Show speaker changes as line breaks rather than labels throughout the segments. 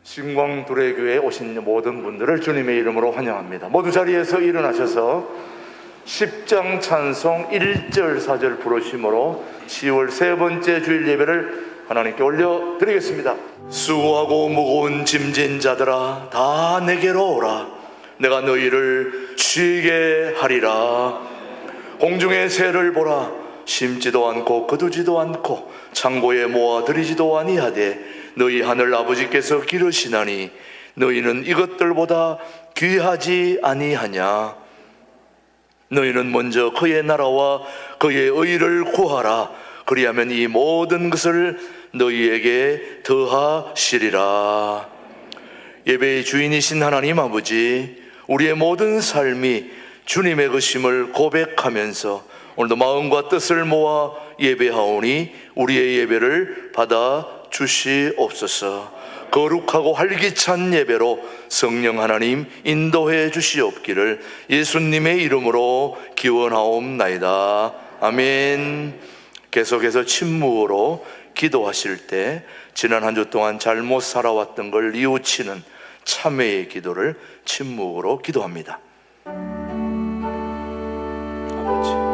신광두레교회에 오신 모든 분들을 주님의 이름으로 환영합니다. 모두 자리에서 일어나셔서 10장 찬송 1절 4절 부르심으로 10월 세 번째 주일 예배를 하나님께 올려드리겠습니다. 수고하고 무거운 짐진 자들아 다 내게로 오라. 내가 너희를 쉬게 하리라. 공중의 새를 보라. 심지도 않고 거두지도 않고 창고에 모아들이지도 아니하되 너희 하늘 아버지께서 기르시나니 너희는 이것들보다 귀하지 아니하냐. 너희는 먼저 그의 나라와 그의 의를 구하라. 그리하면 이 모든 것을 너희에게 더하시리라. 예배의 주인이신 하나님 아버지, 우리의 모든 삶이 주님의 것임을 고백하면서 오늘도 마음과 뜻을 모아 예배하오니 우리의 예배를 받아 주시옵소서. 거룩하고 활기찬 예배로 성령 하나님 인도해 주시옵기를 예수님의 이름으로 기원하옵나이다. 아멘. 계속해서 침묵으로 기도하실 때 지난 한 주 동안 잘못 살아왔던 걸 뉘우치는 참회의 기도를 침묵으로 기도합니다. 아버지,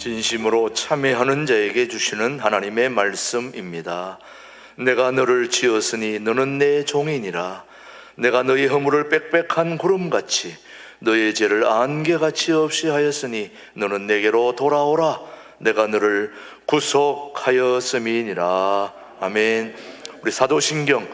진심으로 참회하는 자에게 주시는 하나님의 말씀입니다. 내가 너를 지었으니 너는 내 종이니라. 내가 너의 허물을 빽빽한 구름같이 너의 죄를 안개같이 없이 하였으니 너는 내게로 돌아오라. 내가 너를 구속하였음이니라. 아멘. 우리 사도신경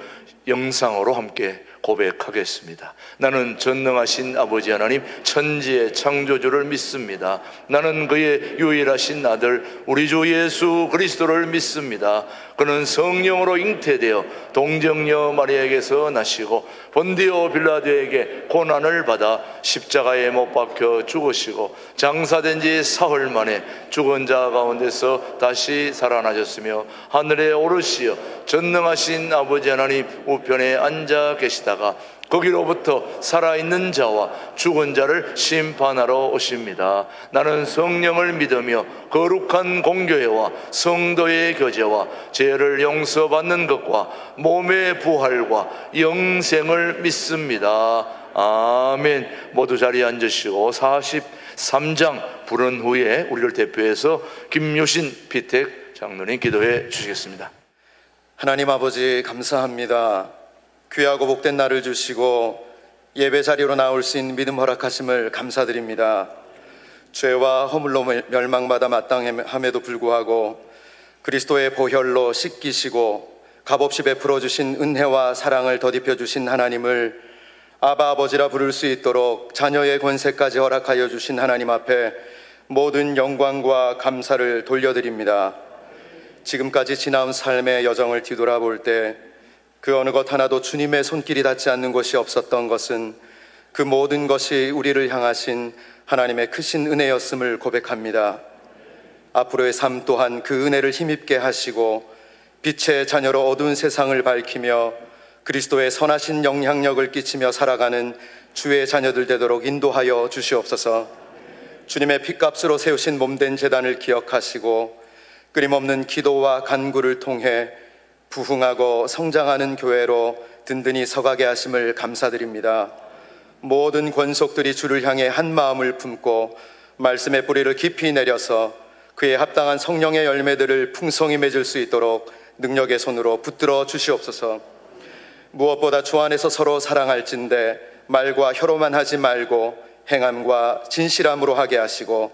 영상으로 함께 고백하겠습니다. 나는 전능하신 아버지 하나님 천지의 창조주를 믿습니다. 나는 그의 유일하신 아들 우리 주 예수 그리스도를 믿습니다. 그는 성령으로 잉태되어 동정녀 마리아에게서 나시고 본디오 빌라도에게 고난을 받아 십자가에 못 박혀 죽으시고 장사된 지 사흘 만에 죽은 자 가운데서 다시 살아나셨으며 하늘에 오르시어 전능하신 아버지 하나님 우편에 앉아 계시다가 거기로부터 살아있는 자와 죽은 자를 심판하러 오십니다. 나는 성령을 믿으며 거룩한 공교회와 성도의 교제와 죄를 용서받는 것과 몸의 부활과 영생을 믿습니다. 아멘. 모두 자리에 앉으시고 43장 부른 후에 우리를 대표해서 김유신 피택 장로님 기도해 주시겠습니다.
하나님 아버지 감사합니다. 귀하고 복된 날을 주시고 예배 자리로 나올 수 있는 믿음 허락하심을 감사드립니다. 죄와 허물로 멸망받아 마땅함에도 불구하고 그리스도의 보혈로 씻기시고 값없이 베풀어 주신 은혜와 사랑을 더딥혀 주신 하나님을 아바 아버지라 부를 수 있도록 자녀의 권세까지 허락하여 주신 하나님 앞에 모든 영광과 감사를 돌려드립니다. 지금까지 지나온 삶의 여정을 뒤돌아볼 때 그 어느 것 하나도 주님의 손길이 닿지 않는 곳이 없었던 것은 그 모든 것이 우리를 향하신 하나님의 크신 은혜였음을 고백합니다. 앞으로의 삶 또한 그 은혜를 힘입게 하시고 빛의 자녀로 어두운 세상을 밝히며 그리스도의 선하신 영향력을 끼치며 살아가는 주의 자녀들 되도록 인도하여 주시옵소서. 주님의 핏값으로 세우신 몸된 제단을 기억하시고 끊임없는 기도와 간구를 통해 부흥하고 성장하는 교회로 든든히 서가게 하심을 감사드립니다. 모든 권속들이 주를 향해 한 마음을 품고 말씀의 뿌리를 깊이 내려서 그에 합당한 성령의 열매들을 풍성히 맺을 수 있도록 능력의 손으로 붙들어 주시옵소서. 무엇보다 주 안에서 서로 사랑할진대 말과 혀로만 하지 말고 행함과 진실함으로 하게 하시고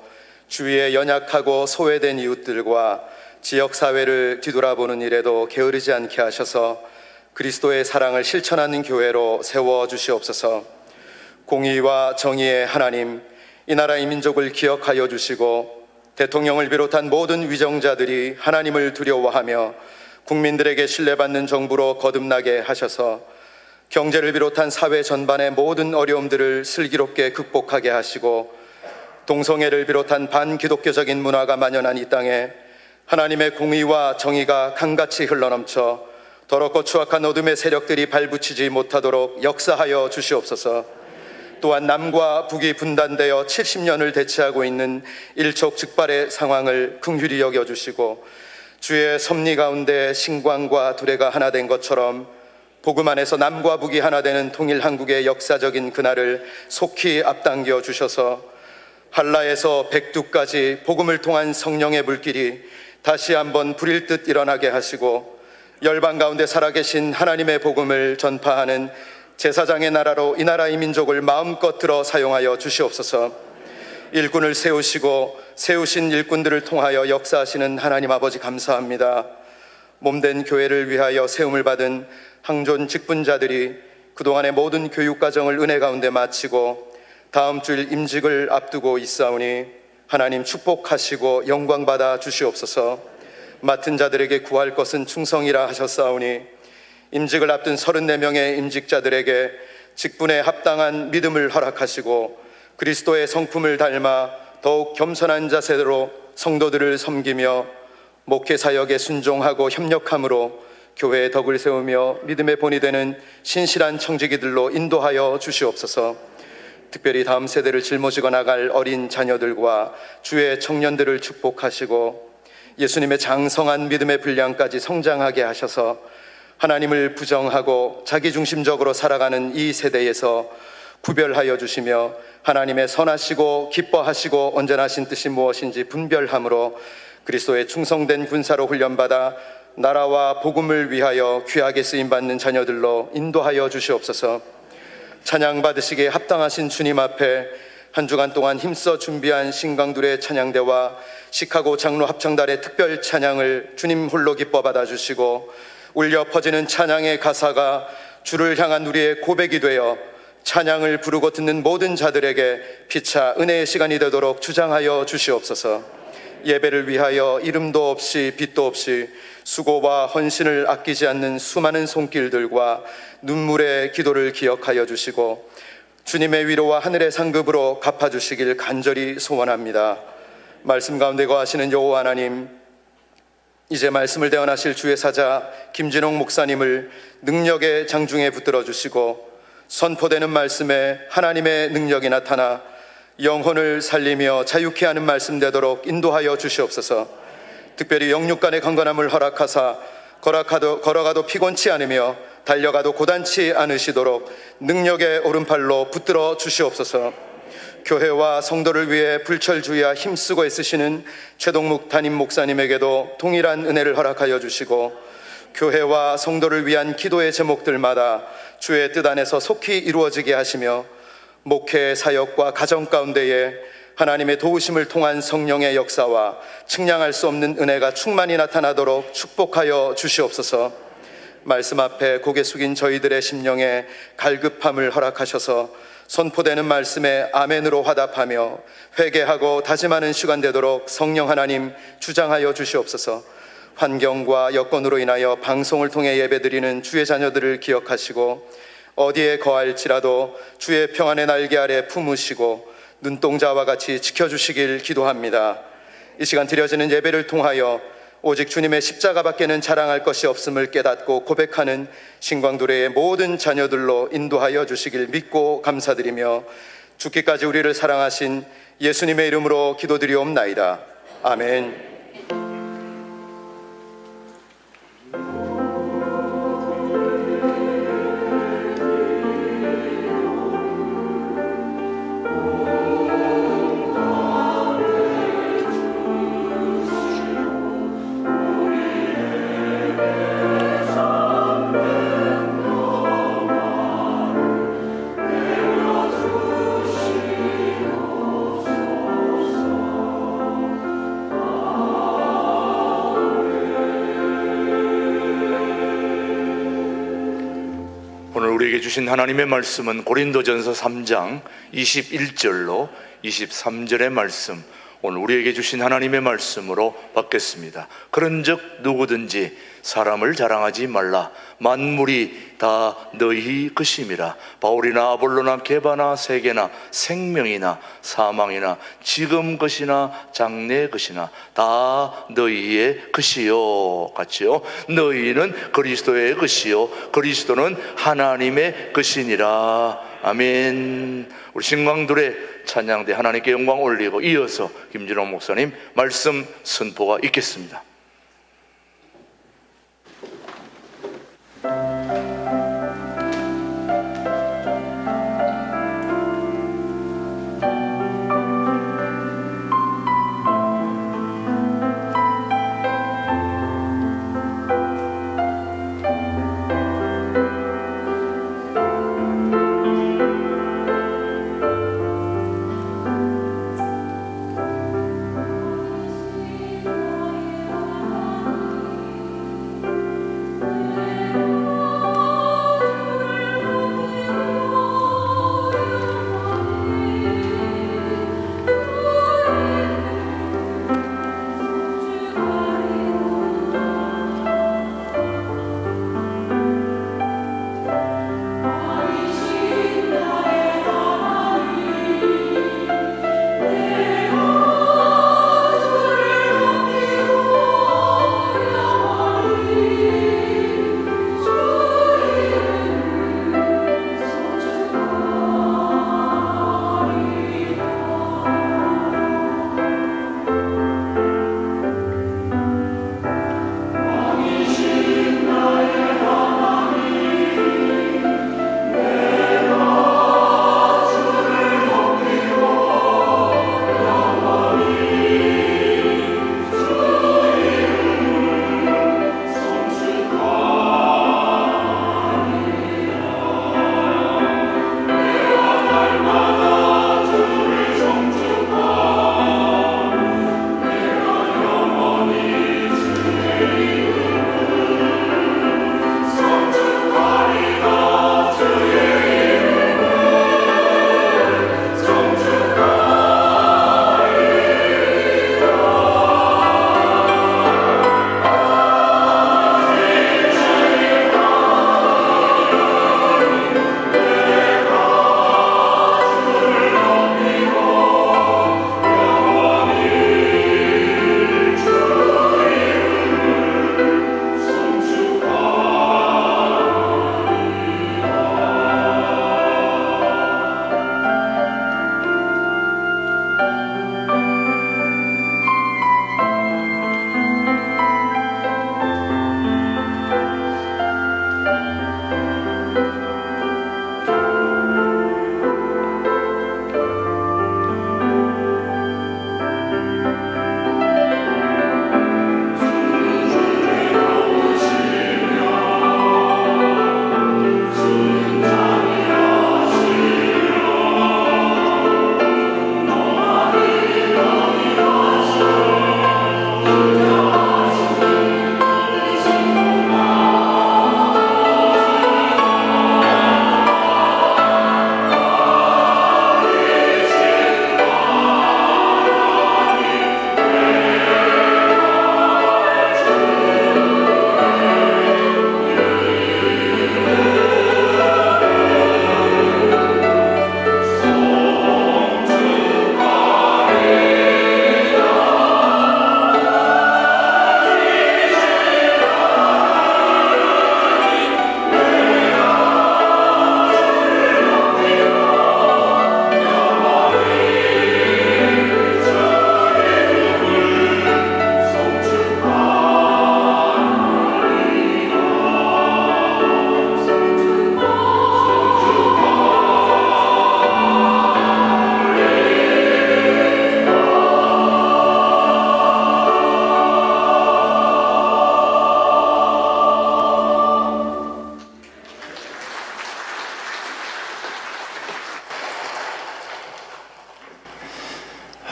주위의 연약하고 소외된 이웃들과 지역사회를 뒤돌아보는 일에도 게으르지 않게 하셔서 그리스도의 사랑을 실천하는 교회로 세워주시옵소서. 공의와 정의의 하나님, 이 나라의 민족을 기억하여 주시고 대통령을 비롯한 모든 위정자들이 하나님을 두려워하며 국민들에게 신뢰받는 정부로 거듭나게 하셔서 경제를 비롯한 사회 전반의 모든 어려움들을 슬기롭게 극복하게 하시고 동성애를 비롯한 반기독교적인 문화가 만연한 이 땅에 하나님의 공의와 정의가 강같이 흘러넘쳐 더럽고 추악한 어둠의 세력들이 발붙이지 못하도록 역사하여 주시옵소서. 또한 남과 북이 분단되어 70년을 대치하고 있는 일촉즉발의 상황을 긍휼히 여겨주시고 주의 섭리 가운데 신광과 두레가 하나 된 것처럼 복음 안에서 남과 북이 하나 되는 통일 한국의 역사적인 그날을 속히 앞당겨 주셔서 한라에서 백두까지 복음을 통한 성령의 불길이 다시 한번 불일 듯 일어나게 하시고 열방 가운데 살아계신 하나님의 복음을 전파하는 제사장의 나라로 이 나라의 민족을 마음껏 들어 사용하여 주시옵소서. 일꾼을 세우시고 세우신 일꾼들을 통하여 역사하시는 하나님 아버지 감사합니다. 몸된 교회를 위하여 세움을 받은 항존 직분자들이 그동안의 모든 교육 과정을 은혜 가운데 마치고 다음 주일 임직을 앞두고 있사오니 하나님 축복하시고 영광 받아 주시옵소서. 맡은 자들에게 구할 것은 충성이라 하셨사오니 임직을 앞둔 34명의 임직자들에게 직분에 합당한 믿음을 허락하시고 그리스도의 성품을 닮아 더욱 겸손한 자세로 성도들을 섬기며 목회 사역에 순종하고 협력함으로 교회의 덕을 세우며 믿음의 본이 되는 신실한 청지기들로 인도하여 주시옵소서. 특별히 다음 세대를 짊어지고 나갈 어린 자녀들과 주의 청년들을 축복하시고 예수님의 장성한 믿음의 분량까지 성장하게 하셔서 하나님을 부정하고 자기중심적으로 살아가는 이 세대에서 구별하여 주시며 하나님의 선하시고 기뻐하시고 온전하신 뜻이 무엇인지 분별함으로 그리스도의 충성된 군사로 훈련받아 나라와 복음을 위하여 귀하게 쓰임받는 자녀들로 인도하여 주시옵소서. 찬양 받으시기에 합당하신 주님 앞에 한 주간 동안 힘써 준비한 신강둘의 찬양대와 시카고 장로 합창단의 특별 찬양을 주님 홀로 기뻐 받아주시고 울려 퍼지는 찬양의 가사가 주를 향한 우리의 고백이 되어 찬양을 부르고 듣는 모든 자들에게 피차 은혜의 시간이 되도록 주장하여 주시옵소서. 예배를 위하여 이름도 없이 빛도 없이 수고와 헌신을 아끼지 않는 수많은 손길들과 눈물의 기도를 기억하여 주시고 주님의 위로와 하늘의 상급으로 갚아주시길 간절히 소원합니다. 말씀 가운데 거하시는 여호와 하나님, 이제 말씀을 대언하실 주의 사자 김진홍 목사님을 능력의 장중에 붙들어 주시고 선포되는 말씀에 하나님의 능력이 나타나 영혼을 살리며 자유케 하는 말씀 되도록 인도하여 주시옵소서. 특별히 영육간의 강건함을 허락하사 걸어가도 피곤치 않으며 달려가도 고단치 않으시도록 능력의 오른팔로 붙들어 주시옵소서. 교회와 성도를 위해 불철주야 힘쓰고 애쓰시는 최동묵 담임 목사님에게도 동일한 은혜를 허락하여 주시고 교회와 성도를 위한 기도의 제목들마다 주의 뜻 안에서 속히 이루어지게 하시며 목회 사역과 가정 가운데에 하나님의 도우심을 통한 성령의 역사와 측량할 수 없는 은혜가 충만히 나타나도록 축복하여 주시옵소서. 말씀 앞에 고개 숙인 저희들의 심령에 갈급함을 허락하셔서 선포되는 말씀에 아멘으로 화답하며 회개하고 다짐하는 시간 되도록 성령 하나님 주장하여 주시옵소서. 환경과 여건으로 인하여 방송을 통해 예배드리는 주의 자녀들을 기억하시고 어디에 거할지라도 주의 평안의 날개 아래 품으시고 눈동자와 같이 지켜주시길 기도합니다. 이 시간 드려지는 예배를 통하여 오직 주님의 십자가밖에는 자랑할 것이 없음을 깨닫고 고백하는 신광두레의 모든 자녀들로 인도하여 주시길 믿고 감사드리며 죽기까지 우리를 사랑하신 예수님의 이름으로 기도드리옵나이다. 아멘.
우리에게 주신 하나님의 말씀은 고린도전서 3장 21절로 23절의 말씀, 오늘 우리에게 주신 하나님의 말씀으로 받겠습니다. 그런즉 누구든지 사람을 자랑하지 말라. 만물이 다 너희 것임이라. 바울이나 아볼로나 게바나 세계나 생명이나 사망이나 지금 것이나 장래 것이나 다 너희의 것이요. 같이요. 너희는 그리스도의 것이요 그리스도는 하나님의 것이니라. 아멘. 우리 신광들의 찬양대 하나님께 영광 올리고 이어서 김진호 목사님 말씀 선포가 있겠습니다.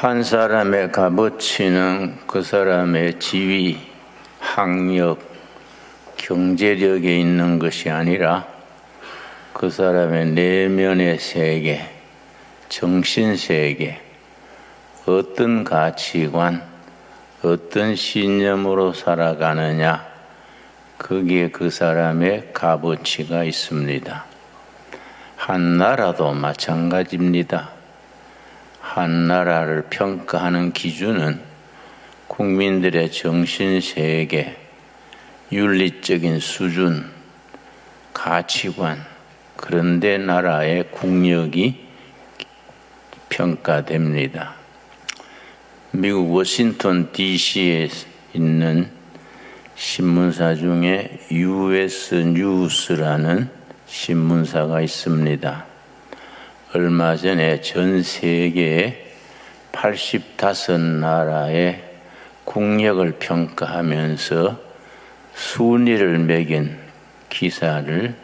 한 사람의 값어치는 그 사람의 지위, 학력, 경제력에 있는 것이 아니라 그 그 사람의 내면의 세계, 정신세계, 어떤 가치관, 어떤 신념으로 살아가느냐, 거기에 그 사람의 값어치가 있습니다. 한 나라도 마찬가지입니다. 한 나라를 평가하는 기준은 국민들의 정신세계, 윤리적인 수준, 가치관, 그런데 나라의 국력이 평가됩니다. 미국 워싱턴 DC에 있는 신문사 중에 US 뉴스라는 신문사가 있습니다. 얼마 전에 전 세계의 85나라의 국력을 평가하면서 순위를 매긴 기사를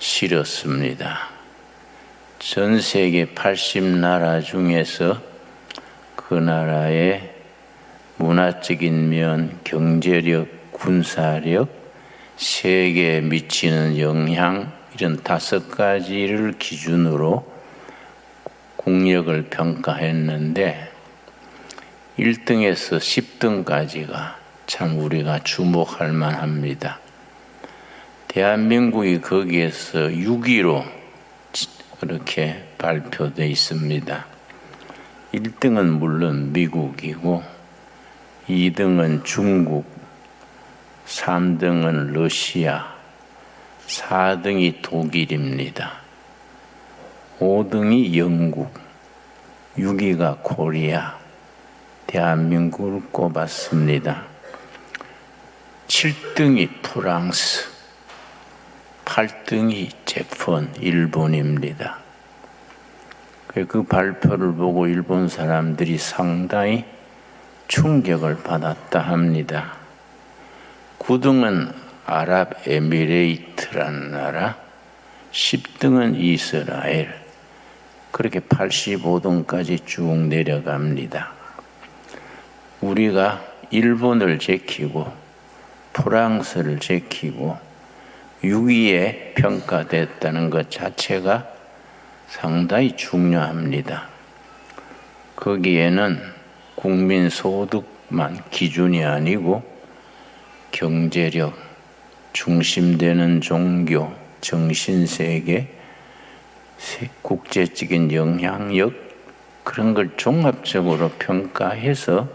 실었습니다. 전 세계 80나라 중에서 그 나라의 문화적인 면, 경제력, 군사력, 세계에 미치는 영향, 이런 5가지를 기준으로 국력을 평가했는데 1등에서 10등까지가 참 우리가 주목할 만합니다. 대한민국이 거기에서 6위로 그렇게 발표되어 있습니다. 1등은 물론 미국이고 2등은 중국, 3등은 러시아, 4등이 독일입니다. 5등이 영국, 6위가 코리아, 대한민국을 꼽았습니다. 7등이 프랑스, 8등이 재팬, 일본입니다. 그 발표를 보고 일본 사람들이 상당히 충격을 받았다 합니다. 9등은 아랍에미레이트라는 나라, 10등은 이스라엘, 그렇게 85등까지 쭉 내려갑니다. 우리가 일본을 제키고 프랑스를 제키고 6위에 평가됐다는 것 자체가 상당히 중요합니다. 거기에는 국민 소득만 기준이 아니고 경제력, 중심되는 종교, 정신세계, 국제적인 영향력, 그런 걸 종합적으로 평가해서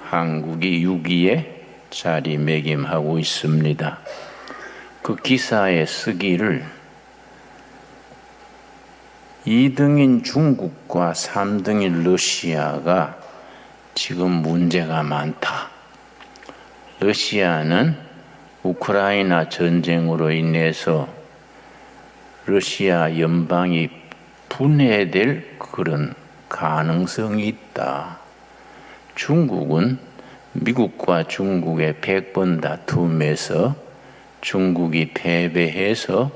한국이 6위에 자리매김하고 있습니다. 그 기사에 쓰기를 2등인 중국과 3등인 러시아가 지금 문제가 많다. 러시아는 우크라이나 전쟁으로 인해서 러시아 연방이 분해될 그런 가능성이 있다. 중국은 미국과 중국의 100번 다툼에서 중국이 패배해서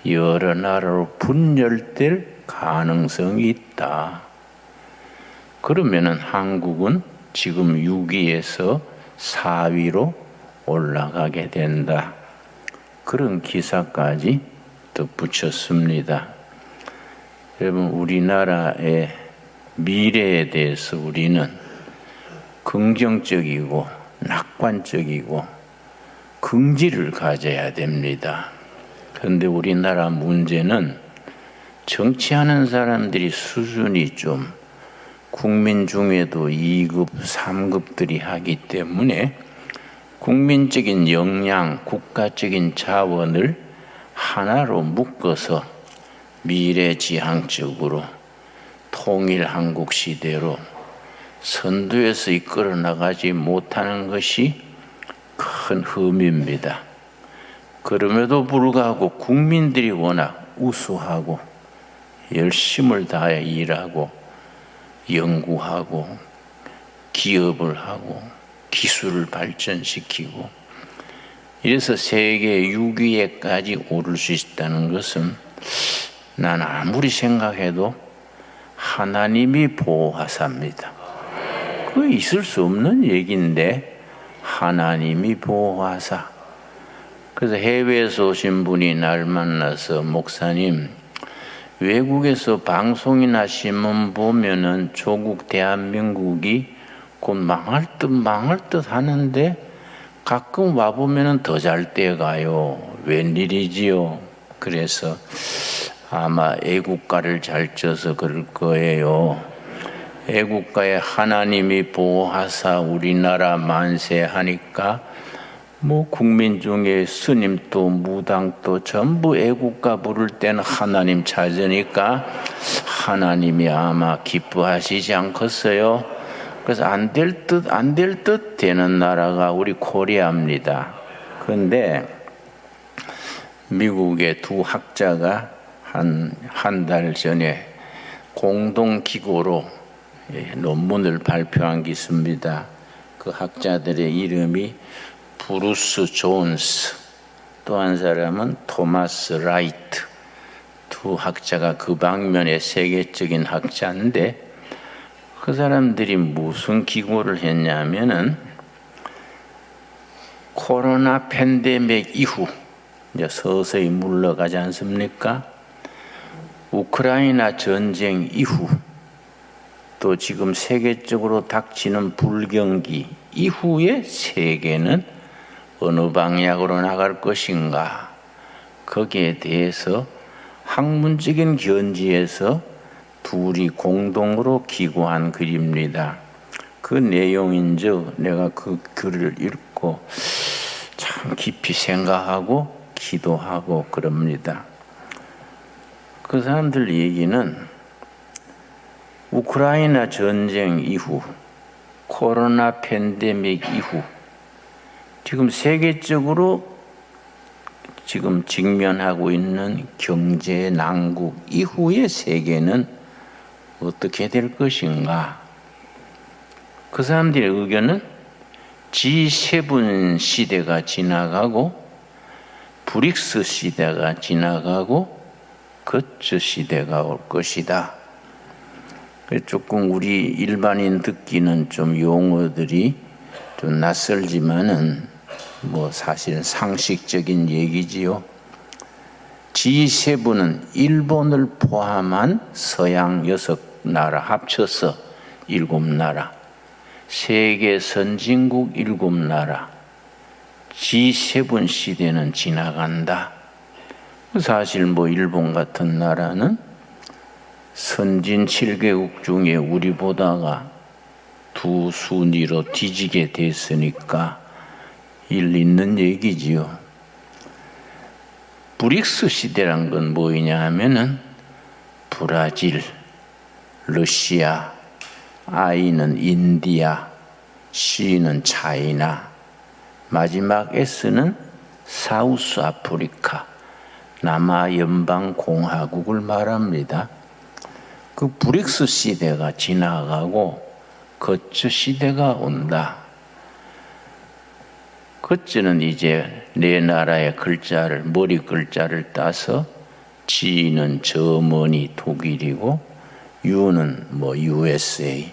여러 나라로 분열될 가능성이 있다. 그러면은 한국은 지금 6위에서 4위로 올라가게 된다. 그런 기사까지 덧붙였습니다. 여러분, 우리나라의 미래에 대해서 우리는 긍정적이고 낙관적이고 긍지를 가져야 됩니다. 그런데 우리나라 문제는 정치하는 사람들이 수준이 좀 국민 중에도 2급, 3급들이 하기 때문에 국민적인 역량, 국가적인 자원을 하나로 묶어서 미래지향적으로 통일 한국 시대로 선두에서 이끌어 나가지 못하는 것이 큰 흠입니다. 그럼에도 불구하고 국민들이 워낙 우수하고 열심을 다해 일하고 연구하고 기업을 하고 기술을 발전시키고 이래서 세계 6위에까지 오를 수 있다는 것은 난 아무리 생각해도 하나님이 보호하사입니다. 그거 있을 수 없는 얘기인데 하나님이 보호하사 그래서 해외에서 오신 분이 날 만나서 목사님, 외국에서 방송이나 신문 보면은 조국 대한민국이 곧 망할 듯 하는데 가끔 와보면은 더 잘 때 가요. 웬일이지요? 그래서 아마 애국가를 잘 쪄서 그럴 거예요. 애국가에 하나님이 보호하사 우리나라 만세 하니까 뭐 국민 중에 스님도 무당도 전부 애국가 부를 때는 하나님 찾으니까 하나님이 아마 기뻐하시지 않겠어요? 그래서 안 될 듯 되는 나라가 우리 코리아입니다. 그런데 미국의 두 학자가 한 달 전에 공동기고로 논문을 발표한 게 있습니다. 그 학자들의 이름이 브루스 존스, 또 한 사람은 토마스 라이트. 두 학자가 그 방면의 세계적인 학자인데 그 사람들이 무슨 기고를 했냐면은 코로나 팬데믹 이후 이제 서서히 물러가지 않습니까? 우크라이나 전쟁 이후 또 지금 세계적으로 닥치는 불경기 이후에 세계는 어느 방향으로 나갈 것인가? 거기에 대해서 학문적인 견지에서 둘이 공동으로 기고한 글입니다. 그 내용인즉 내가 그 글을 읽고 참 깊이 생각하고 기도하고 그럽니다. 그 사람들 얘기는 우크라이나 전쟁 이후, 코로나 팬데믹 이후, 지금 세계적으로 지금 직면하고 있는 경제 난국 이후의 세계는 어떻게 될 것인가? 그 사람들의 의견은 G7 시대가 지나가고 브릭스 시대가 지나가고 거츠 시대가 올 것이다. 조금 우리 일반인 듣기는 좀 용어들이 좀 낯설지만은 뭐 사실은 상식적인 얘기지요. G7은 일본을 포함한 서양 6나라 합쳐서 7나라, 세계 선진국 7나라, G7 시대는 지나간다. 사실 뭐 일본 같은 나라는 선진 7개국 중에 우리보다가 두 순위로 뒤지게 됐으니까 일 있는 얘기지요. 브릭스 시대란 건 뭐이냐 하면은 브라질, 러시아, I는 인디아, C는 차이나, 마지막 S는 사우스 아프리카, 남아연방공화국을 말합니다. 그 브릭스 시대가 지나가고 거츠 시대가 온다. 거츠는 이제 네 나라의 글자를, 머리 글자를 따서 G는 저머니 독일이고 U는 뭐 USA,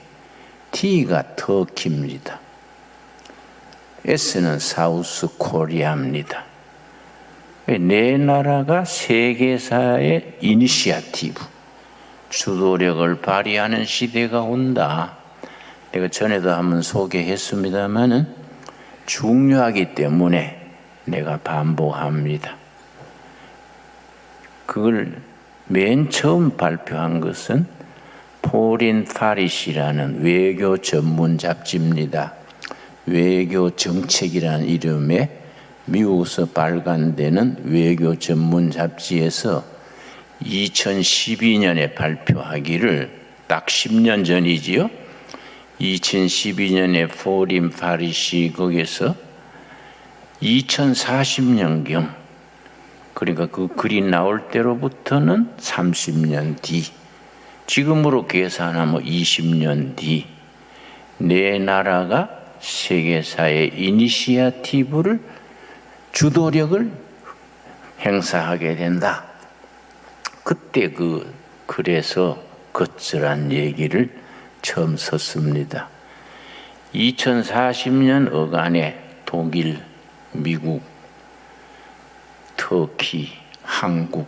T가 터키입니다. S는 사우스 코리아입니다. 네 나라가 세계사의 이니시아티브, 주도력을 발휘하는 시대가 온다. 내가 전에도 한번 소개했습니다마는 중요하기 때문에 내가 반복합니다. 그걸 맨 처음 발표한 것은 포린 파리시라는 외교 전문 잡지입니다. 외교 정책이라는 이름의 미국에서 발간되는 외교 전문 잡지에서 2012년에 발표하기를 딱 10년 전이지요. 2012년에 포린 파리시 거기서 2040년경, 그러니까 그 글이 나올 때로부터는 30년 뒤, 지금으로 계산하면 20년 뒤, 네 나라가 세계사의 이니시아티브를, 주도력을 행사하게 된다. 그때 그 글에서 거칠한 얘기를 처음 썼습니다. 2040년 어간에 독일, 미국, 터키, 한국,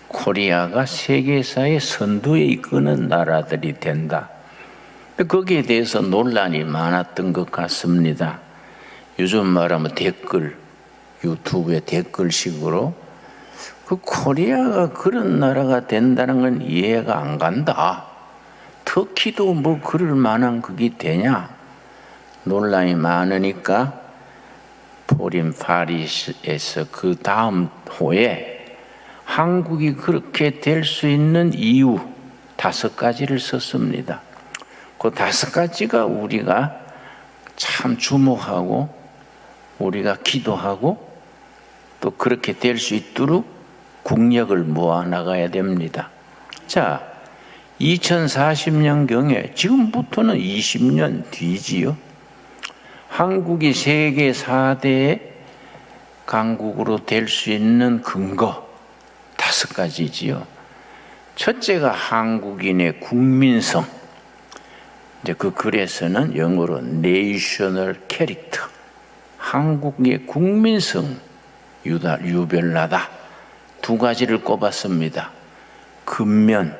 코리아가 세계사의 선두에 이끄는 나라들이 된다. 거기에 대해서 논란이 많았던 것 같습니다. 요즘 말하면 댓글, 유튜브에 댓글식으로 그 코리아가 그런 나라가 된다는 건 이해가 안 간다. 터키도 뭐 그럴 만한 그게 되냐? 논란이 많으니까 포린 파리에서 그 다음 호에 한국이 그렇게 될 수 있는 이유 5가지를 썼습니다. 그 5가지가 우리가 참 주목하고 우리가 기도하고 또 그렇게 될 수 있도록 국력을 모아 나가야 됩니다. 자, 2040년경에 지금부터는 20년 뒤지요. 한국이 세계 4대 강국으로 될 수 있는 근거 5가지지요. 첫째가 한국인의 국민성. 이제 그 글에서는 영어로 national character. 한국의 국민성 유별나다. 2가지를 꼽았습니다. 근면,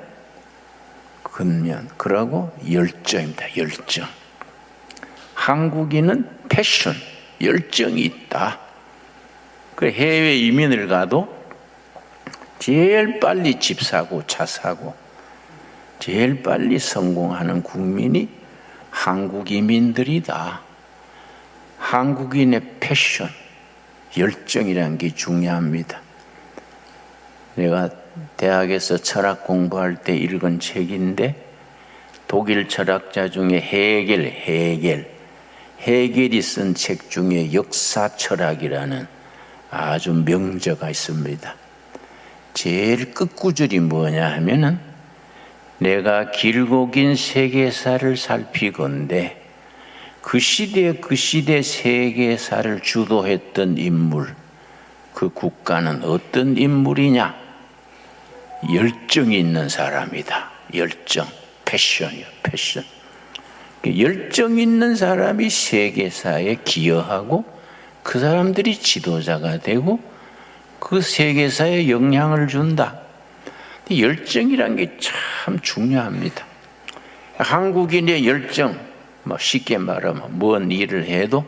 그러고 열정입니다. 열정. 한국인은 패션, 열정이 있다. 그 해외 이민을 가도 제일 빨리 집 사고 차 사고 제일 빨리 성공하는 국민이 한국 이민들이다. 한국인의 패션, 열정이라는 게 중요합니다. 내가 대학에서 철학 공부할 때 읽은 책인데 독일 철학자 중에 헤겔이 쓴 책 중에 역사 철학이라는 아주 명저가 있습니다. 제일 끝구절이 뭐냐 하면은 내가 길고 긴 세계사를 살피건대 그 시대 세계사를 주도했던 인물, 그 국가는 어떤 인물이냐? 열정이 있는 사람이다. 열정, 패션이요, 패션. 열정 있는 사람이 세계사에 기여하고 그 사람들이 지도자가 되고 그 세계사에 영향을 준다. 열정이란 게 참 중요합니다. 한국인의 열정, 뭐 쉽게 말하면 뭔 일을 해도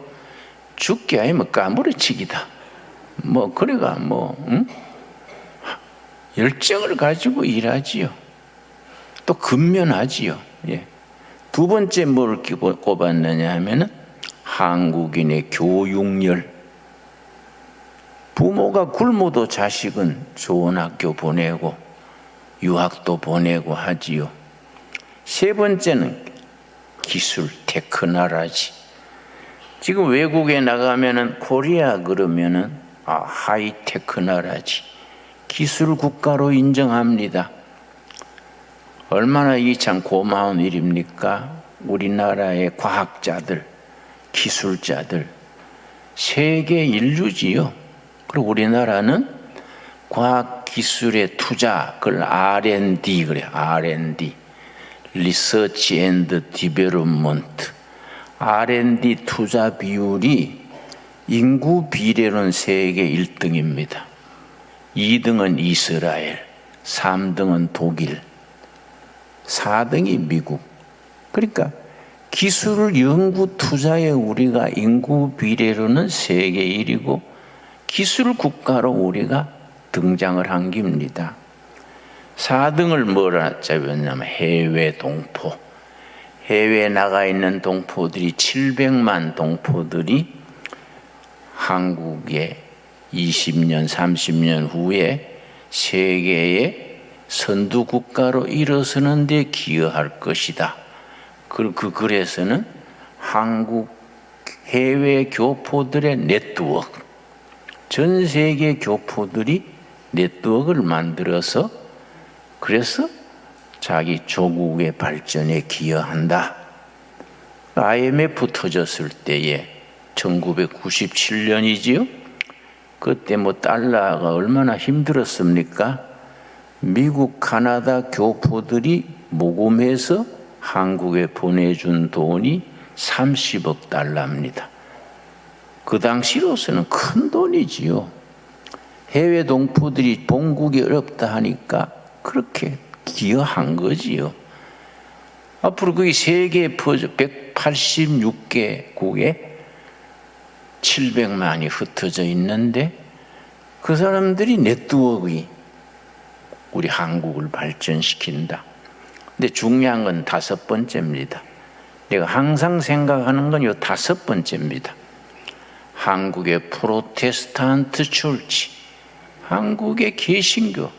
죽게 아니면 까무러치기다. 뭐 그래가 열정을 가지고 일하지요. 또 근면하지요. 예. 2번째 뭘 꼽았느냐 하면은 한국인의 교육열. 부모가 굶어도 자식은 좋은 학교 보내고 유학도 보내고 하지요. 3번째는 기술, 테크놀로지. 지금 외국에 나가면은 코리아 그러면은 하이테크놀로지, 기술 국가로 인정합니다. 얼마나 이 참 고마운 일입니까? 우리나라의 과학자들, 기술자들 세계 인류지요. 그리고 우리나라는 과학 기술의 투자, 그걸 R&D 그래. R&D, Research and Development. R&D 투자 비율이 인구 비례로는 세계 1등입니다. 2등은 이스라엘, 3등은 독일, 4등이 미국. 그러니까 기술 연구 투자에 우리가 인구 비례로는 세계 1위고 기술 국가로 우리가 등장을 한 겁니다. 4등을 뭐라 잡았냐면 해외 동포. 해외에 나가 있는 동포들이 700만 동포들이 한국에 20년, 30년 후에 세계의 선두 국가로 일어서는 데 기여할 것이다. 그 글에서는 한국 해외 교포들의 네트워크, 전 세계 교포들이 네트워크를 만들어서 그래서 자기 조국의 발전에 기여한다. IMF 터졌을 때에 1997년이지요. 그때 달러가 얼마나 힘들었습니까? 미국, 카나다 교포들이 모금해서 한국에 보내준 돈이 30억 달러입니다. 그 당시로서는 큰 돈이지요. 해외 동포들이 본국이 어렵다 하니까 그렇게 기여한 거지요. 앞으로 거기 세계에 퍼져 186개국에 700만이 흩어져 있는데 그 사람들이 네트워크가 우리 한국을 발전시킨다. 근데 중요한 건 5번째입니다. 내가 항상 생각하는 건 이 5번째입니다. 한국의 프로테스탄트 철치, 한국의 개신교.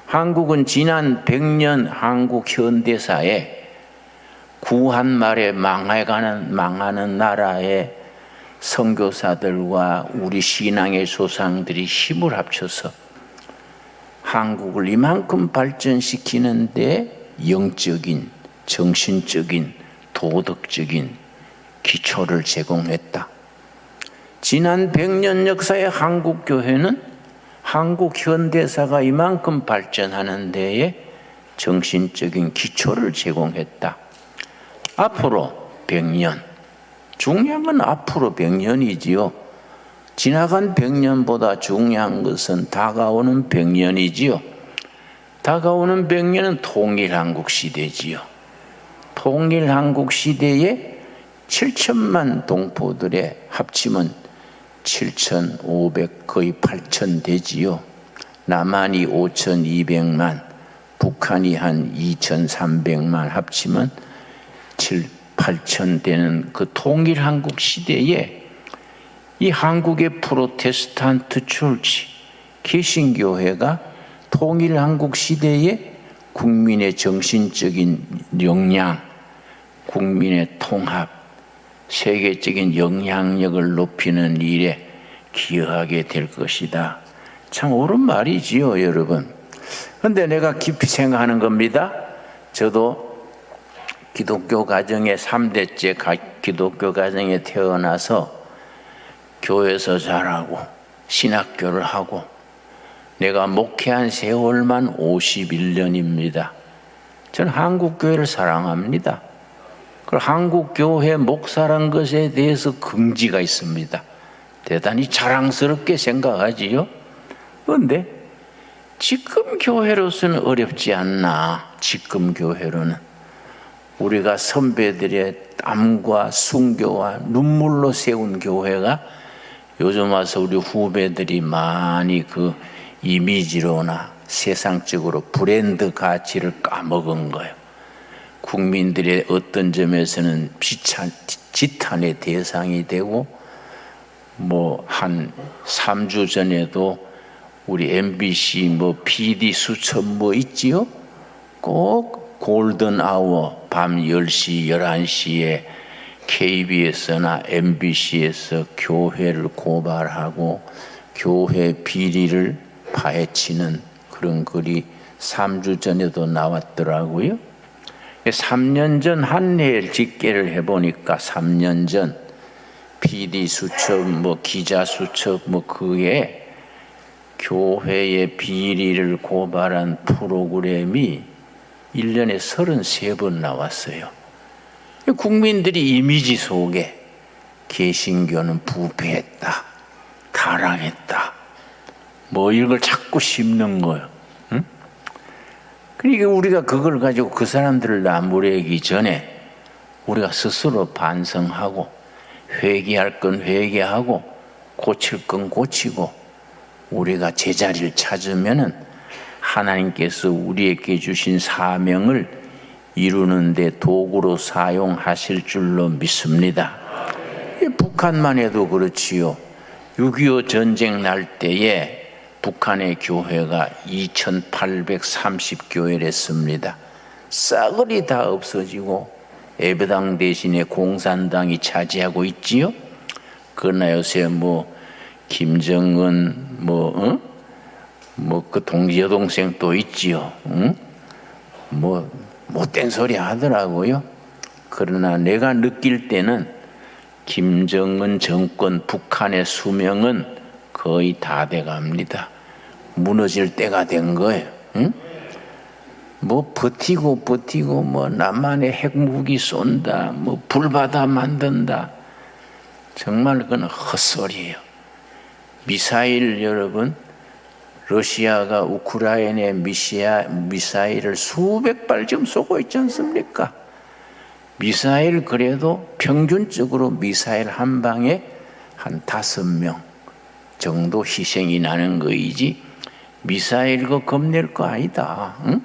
한국은 지난 100년 한국 현대사에 구한 말에 망하는 나라의 선교사들과 우리 신앙의 조상들이 힘을 합쳐서 한국을 이만큼 발전시키는데 영적인, 정신적인, 도덕적인 기초를 제공했다. 지난 100년 역사의 한국교회는 한국 현대사가 이만큼 발전하는 데에 정신적인 기초를 제공했다. 앞으로 100년, 중요한 건 앞으로 100년이지요. 지나간 100년보다 중요한 것은 다가오는 100년이지요. 다가오는 100년은 통일한국 시대지요. 통일한국 시대에 7천만 동포들의 합치면 7,500 거의 8천 되지요. 남한이 5,200만, 북한이 한 2,300만 합치면 7, 8천 되는 그 통일한국 시대에 이 한국의 프로테스탄트 철치, 개신교회가 통일한국 시대에 국민의 정신적인 역량, 국민의 통합, 세계적인 영향력을 높이는 일에 기여하게 될 것이다. 참 옳은 말이지요, 여러분. 그런데 내가 깊이 생각하는 겁니다. 저도 기독교 가정의 3대째 기독교 가정에 태어나서 교회에서 자라고 신학교를 하고 내가 목회한 세월만 51년입니다. 저는 한국교회를 사랑합니다. 한국교회 목사란 것에 대해서 긍지가 있습니다. 대단히 자랑스럽게 생각하지요. 그런데 지금 교회로서는 어렵지 않나. 지금 교회로는 우리가 선배들의 땀과 순교와 눈물로 세운 교회가 요즘 와서 우리 후배들이 많이 그 이미지로나 세상적으로 브랜드 가치를 까먹은 거예요. 국민들의 어떤 점에서는 지탄의 대상이 되고 뭐 한 3주 전에도 우리 MBC 뭐 PD 수첩 뭐 있지요? 꼭 골든 아워 밤 10시 11시에 KBS나 MBC에서 교회를 고발하고 교회 비리를 파헤치는 그런 글이 3주 전에도 나왔더라고요. 3년 전 한 해를 집계를 해보니까 3년 전 PD 수첩, 뭐 기자 수첩, 뭐 그에 교회의 비리를 고발한 프로그램이 1년에 33번 나왔어요. 국민들이 이미지 속에 개신교는 부패했다, 타락했다, 뭐 이런 걸 자꾸 심는 거예요. 그러니까 우리가 그걸 가지고 그 사람들을 나무래기 전에 우리가 스스로 반성하고 회개할 건 회개하고 고칠 건 고치고 우리가 제자리를 찾으면은 하나님께서 우리에게 주신 사명을 이루는 데 도구로 사용하실 줄로 믿습니다. 북한만 해도 그렇지요. 6.25 전쟁 날 때에 북한의 교회가 2,830교회를 했습니다. 싸그리 다 없어지고 예배당 대신에 공산당이 차지하고 있지요. 그러나 요새 뭐 김정은 뭐 그 여동생 또 있지요. 뭐 못된 소리 하더라고요. 그러나 내가 느낄 때는 김정은 정권 북한의 수명은 거의 다 돼갑니다. 무너질 때가 된 거예요. 응? 뭐 버티고 뭐 남한의 핵무기 쏜다, 뭐 불바다 만든다. 정말 그건 헛소리예요. 미사일 여러분, 러시아가 우크라이나에 미사일을 수백 발 지금 쏘고 있지 않습니까? 미사일 그래도 평균적으로 미사일 한 방에 한 5명 정도 희생이 나는 거이지 미사일 그 겁낼 거 아니다. 응?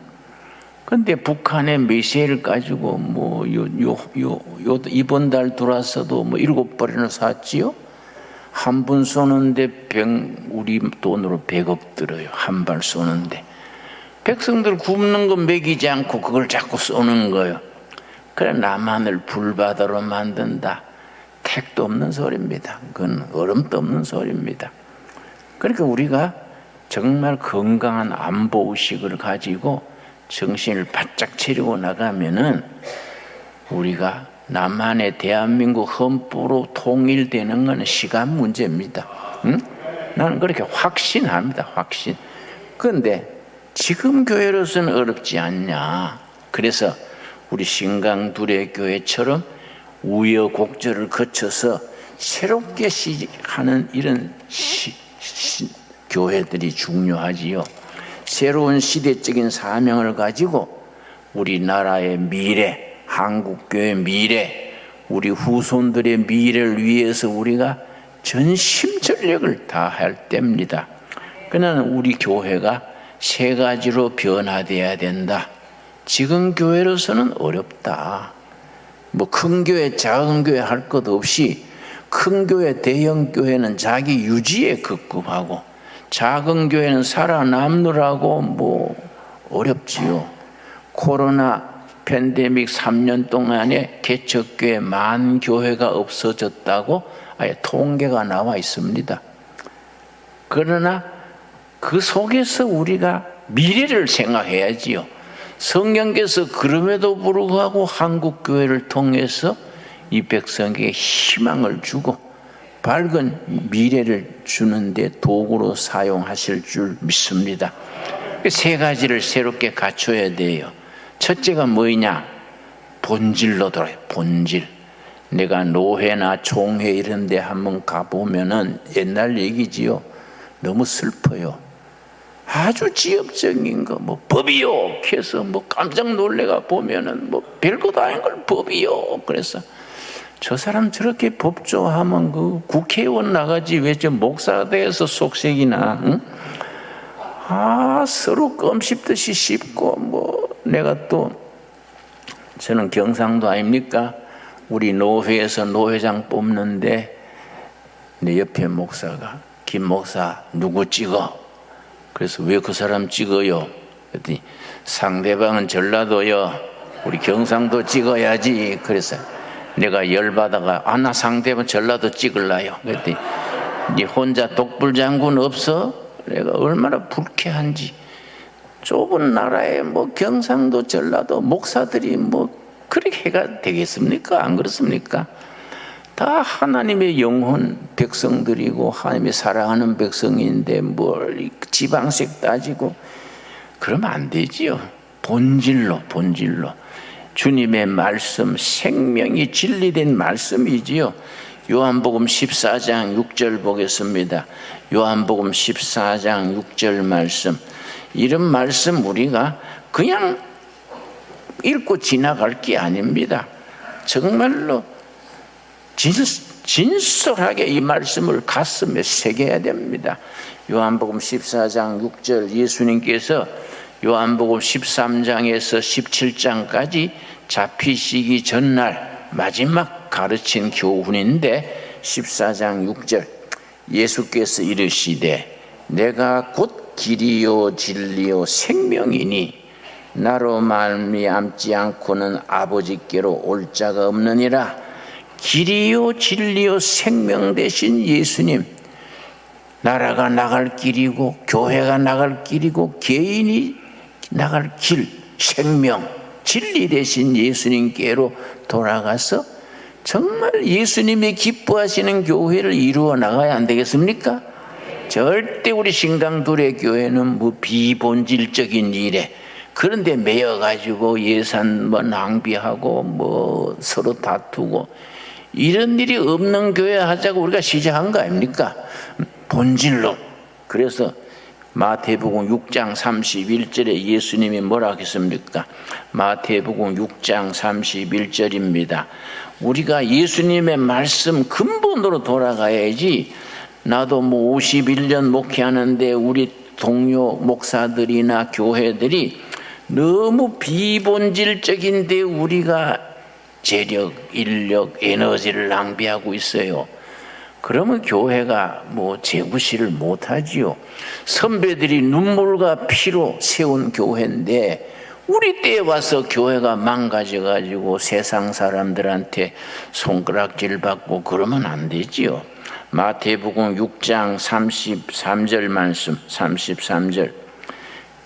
근데 북한의 미사일 가지고 뭐 이번 달 들어와서도 뭐 7발이나 쐈지요. 한 분 쏘는데 우리 돈으로 100억 들어요. 한 발 쏘는데. 백성들 굶는 거 먹이지 않고 그걸 자꾸 쏘는 거예요. 그래 남한을 불바다로 만든다. 택도 없는 소리입니다. 그건 얼음도 없는 소리입니다. 그러니까 우리가 정말 건강한 안보 의식을 가지고 정신을 바짝 차리고 나가면은 우리가 남한의 대한민국 헌법으로 통일되는 것은 시간 문제입니다. 응? 나는 그렇게 확신합니다. 확신. 그런데 지금 교회로서는 어렵지 않냐. 그래서 우리 신강두레교회처럼 우여곡절을 거쳐서 새롭게 시작하는 이런 교회들이 중요하지요. 새로운 시대적인 사명을 가지고 우리나라의 미래, 한국교회의 미래, 우리 후손들의 미래를 위해서 우리가 전심전력을 다할 때입니다. 그러나 우리 교회가 3가지로 변화되어야 된다. 지금 교회로서는 어렵다. 뭐 큰 교회, 작은 교회 할 것 없이 큰 교회, 대형 교회는 자기 유지에 급급하고 작은 교회는 살아남느라고 뭐 어렵지요. 코로나 팬데믹 3년 동안에 개척교회 10,000교회가 없어졌다고 아예 통계가 나와 있습니다. 그러나 그 속에서 우리가 미래를 생각해야지요. 성령께서 그럼에도 불구하고 한국교회를 통해서 이 백성에게 희망을 주고 밝은 미래를 주는데 도구로 사용하실 줄 믿습니다. 3가지를 새롭게 갖춰야 돼요. 첫째가 뭐냐? 본질로 돌아요. 본질. 내가 노회나 총회 이런 데 한번 가보면은 옛날 얘기지요. 너무 슬퍼요. 아주 지역적인 거, 뭐 법이요 해서 뭐 깜짝 놀래가 보면은 뭐 별것도 아닌 걸 법이요. 그래서 저 사람 저렇게 법 좋아하면 그 국회의원 나가지 왜 저 목사가 돼서 속색이나, 응? 서로 껌 씹듯이 씹고 뭐 내가 또 저는 경상도 아닙니까? 우리 노회에서 노회장 뽑는데 내 옆에 목사가 김 목사 누구 찍어? 그래서 왜 그 사람 찍어요? 그랬더니 상대방은 전라도요. 우리 경상도 찍어야지. 그래서 내가 열받아가 나 상대방 전라도 찍을라요. 그랬더니 네 혼자 독불장군 없어? 내가 얼마나 불쾌한지. 좁은 나라에 뭐 경상도 전라도 목사들이 뭐 그렇게 해가 되겠습니까? 안 그렇습니까? 다 하나님의 영혼 백성들이고 하나님의 사랑하는 백성인데 뭘 지방색 따지고 그러면 안 되지요. 본질로 주님의 말씀, 생명이 진리된 말씀이지요. 요한복음 14장 6절 보겠습니다. 요한복음 14장 6절 말씀. 이런 말씀 우리가 그냥 읽고 지나갈 게 아닙니다. 정말로 진솔하게 이 말씀을 가슴에 새겨야 됩니다. 요한복음 14장 6절 예수님께서 요한복음 13장에서 17장까지 잡히시기 전날 마지막 가르친 교훈인데 14장 6절 예수께서 이르시되 내가 곧 길이요 진리요 생명이니 나로 말미암지 않고는 아버지께로 올 자가 없느니라. 길이요 진리요 생명 되신 예수님, 나라가 나갈 길이고 교회가 나갈 길이고 개인이 나갈 길, 생명, 진리 되신 예수님께로 돌아가서 정말 예수님이 기뻐하시는 교회를 이루어 나가야 안 되겠습니까? 절대 우리 신강두레교회는 뭐 비본질적인 일에 그런데 매여가지고 예산 뭐 낭비하고 뭐 서로 다투고 이런 일이 없는 교회 하자고 우리가 시작한 거 아닙니까? 본질로. 그래서 마태복음 6장 31절에 예수님이 뭐라 하겠습니까? 마태복음 6장 31절입니다. 우리가 예수님의 말씀 근본으로 돌아가야지. 나도 뭐 51년 목회하는데 우리 동료 목사들이나 교회들이 너무 비본질적인데 우리가 재력, 인력, 에너지를 낭비하고 있어요. 그러면 교회가 뭐 재구시를 못하지요. 선배들이 눈물과 피로 세운 교회인데 우리 때에 와서 교회가 망가져가지고 세상 사람들한테 손가락질 받고 그러면 안 되지요. 마태복음 6장 33절 말씀, 33절.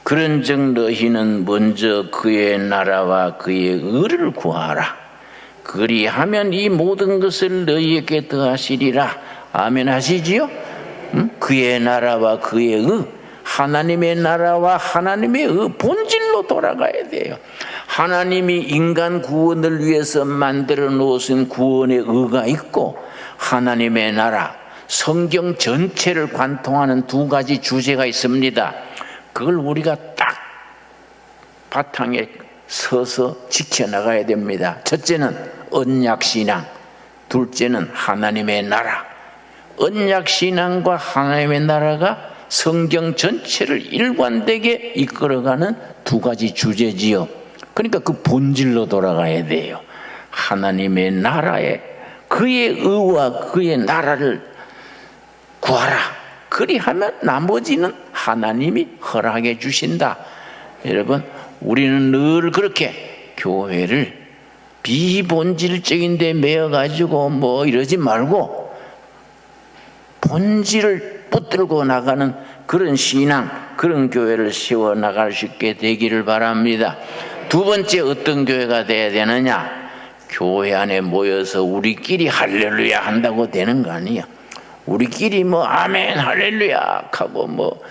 그런즉 너희는 먼저 그의 나라와 그의 의를 구하라. 그리하면 이 모든 것을 너희에게 더하시리라. 아멘 하시지요? 그의 나라와 그의 의, 하나님의 나라와 하나님의 의 본질로 돌아가야 돼요. 하나님이 인간 구원을 위해서 만들어 놓으신 구원의 의가 있고 하나님의 나라, 성경 전체를 관통하는 두 가지 주제가 있습니다. 그걸 우리가 딱 바탕에 서서 지켜나가야 됩니다. 첫째는 언약신앙, 둘째는 하나님의 나라. 언약신앙과 하나님의 나라가 성경 전체를 일관되게 이끌어가는 두 가지 주제지요. 그러니까 그 본질로 돌아가야 돼요. 하나님의 나라에 그의 의와 그의 나라를 구하라. 그리하면 나머지는 하나님이 허락해 주신다. 여러분, 우리는 늘 그렇게 교회를 비본질적인 데 매여가지고 뭐 이러지 말고 본질을 붙들고 나가는 그런 신앙, 그런 교회를 세워나갈 수 있게 되기를 바랍니다. 두 번째, 어떤 교회가 돼야 되느냐? 교회 안에 모여서 우리끼리 할렐루야 한다고 되는 거 아니야. 우리끼리 뭐 아멘 할렐루야 하고 뭐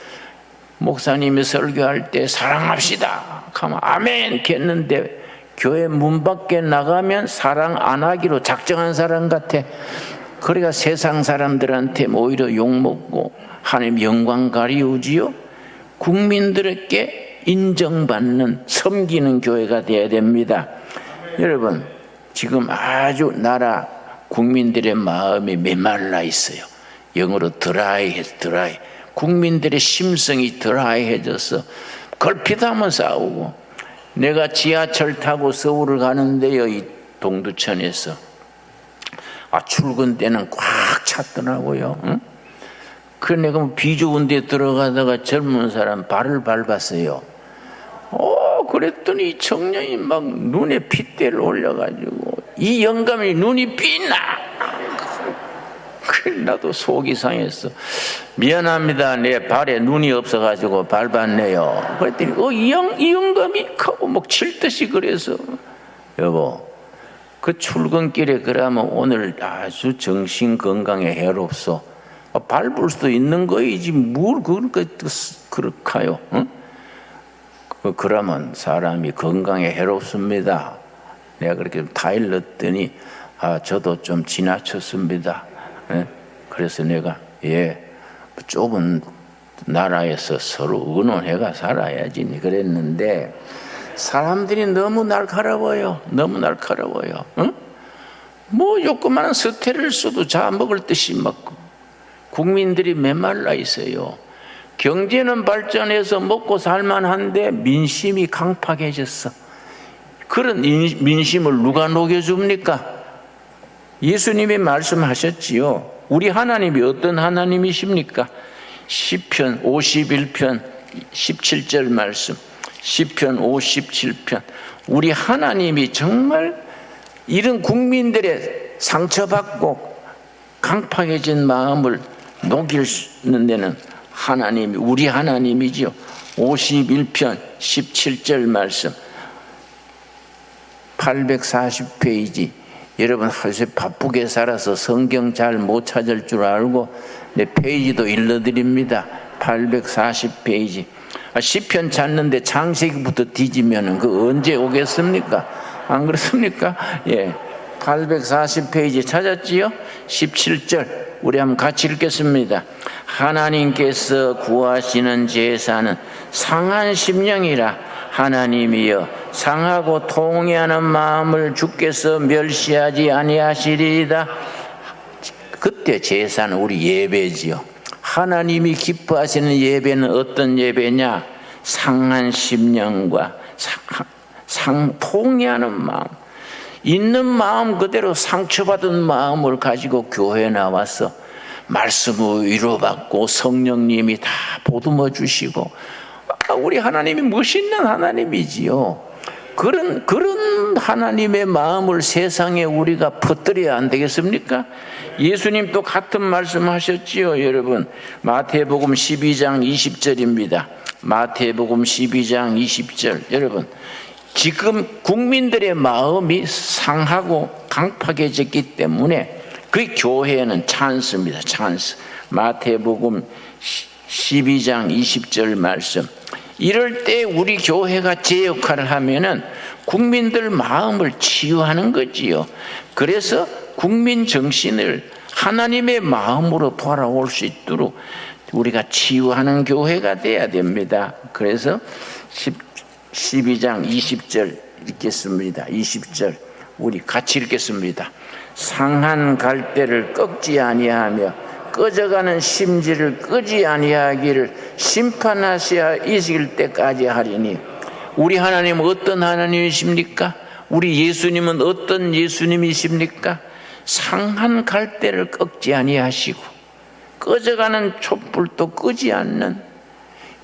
목사님이 설교할 때 사랑합시다 하면 아멘 했는데 교회 문 밖에 나가면 사랑 안 하기로 작정한 사람 같아. 그러니까 세상 사람들한테 오히려 욕먹고 하나님 영광 가리우지요. 국민들에게 인정받는 섬기는 교회가 되어야 됩니다. 여러분, 지금 아주 나라 국민들의 마음이 메말라 있어요. 영어로 드라이. 국민들의 심성이 드라이해져서 걸핏하면 싸우고. 내가 지하철 타고 서울을 가는데요, 이 동두천에서 출근 때는 꽉 찼더라고요. 응? 그래 내가 뭐 비좁은 데 들어가다가 젊은 사람 발을 밟았어요. 그랬더니 청년이 막 눈에 핏대를 올려가지고 이 영감이 눈이 빛나. 그래 나도 속이 상했어. 미안합니다. 내 발에 눈이 없어가지고 밟았네요. 그랬더니 이 영감이 하고 막 칠듯이 그래서 여보, 그 출근길에 그러면 오늘 아주 정신 건강에 해롭소. 밟을 수도 있는 거이지 뭘 그렇게요? 응? 그러면 사람이 건강에 해롭습니다. 내가 그렇게 타일 넣었더니 저도 좀 지나쳤습니다. 예? 그래서 내가 좁은 나라에서 서로 의논해가 살아야지 그랬는데 사람들이 너무 날카로워요. 응? 뭐 조그마한 스테를 써도 잡아먹을 듯이 막 국민들이 메말라 있어요. 경제는 발전해서 먹고 살만한데 민심이 강팍해졌어. 그런 민심을 누가 녹여줍니까? 예수님이 말씀하셨지요. 우리 하나님이 어떤 하나님이십니까? 시편 51편 17절 말씀, 시편 57편. 우리 하나님이 정말 이런 국민들의 상처받고 강팍해진 마음을 녹이는 데는 하나님이 우리 하나님이지요. 51편 17절 말씀 840페이지. 여러분 요새 바쁘게 살아서 성경 잘 못 찾을 줄 알고 내 페이지도 일러드립니다. 840페이지. 시편 찾는데 창세기부터 뒤지면 그 언제 오겠습니까? 안 그렇습니까? 예. 840페이지 찾았지요? 17절 우리 한번 같이 읽겠습니다. 하나님께서 구하시는 제사는 상한 심령이라 하나님이여 상하고 통회하는 마음을 주께서 멸시하지 아니하시리이다. 그때 제사는 우리 예배지요. 하나님이 기뻐하시는 예배는 어떤 예배냐? 상한 심령과 통회하는 마음, 있는 마음 그대로 상처받은 마음을 가지고 교회에 나와서 말씀을 위로받고 성령님이 다 보듬어 주시고, 우리 하나님이 멋있는 하나님이지요. 그런 하나님의 마음을 세상에 우리가 퍼뜨려야 안 되겠습니까? 예수님도 같은 말씀 하셨지요, 여러분. 마태복음 12장 20절입니다. 마태복음 12장 20절. 여러분, 지금 국민들의 마음이 상하고 강팍해졌기 때문에 그 교회는 찬스입니다. 찬스. 마태복음 12장 20절 말씀. 이럴 때 우리 교회가 제 역할을 하면은 국민들 마음을 치유하는 거지요. 그래서 국민 정신을 하나님의 마음으로 돌아올 수 있도록 우리가 치유하는 교회가 돼야 됩니다. 그래서 12장 20절 읽겠습니다. 20절 우리 같이 읽겠습니다. 상한 갈대를 꺾지 아니하며 꺼져가는 심지를 끄지 아니하기를 심판하셔야 이길 때까지 하리니. 우리 하나님은 어떤 하나님이십니까? 우리 예수님은 어떤 예수님이십니까? 상한 갈대를 꺾지 아니하시고 꺼져가는 촛불도 끄지 않는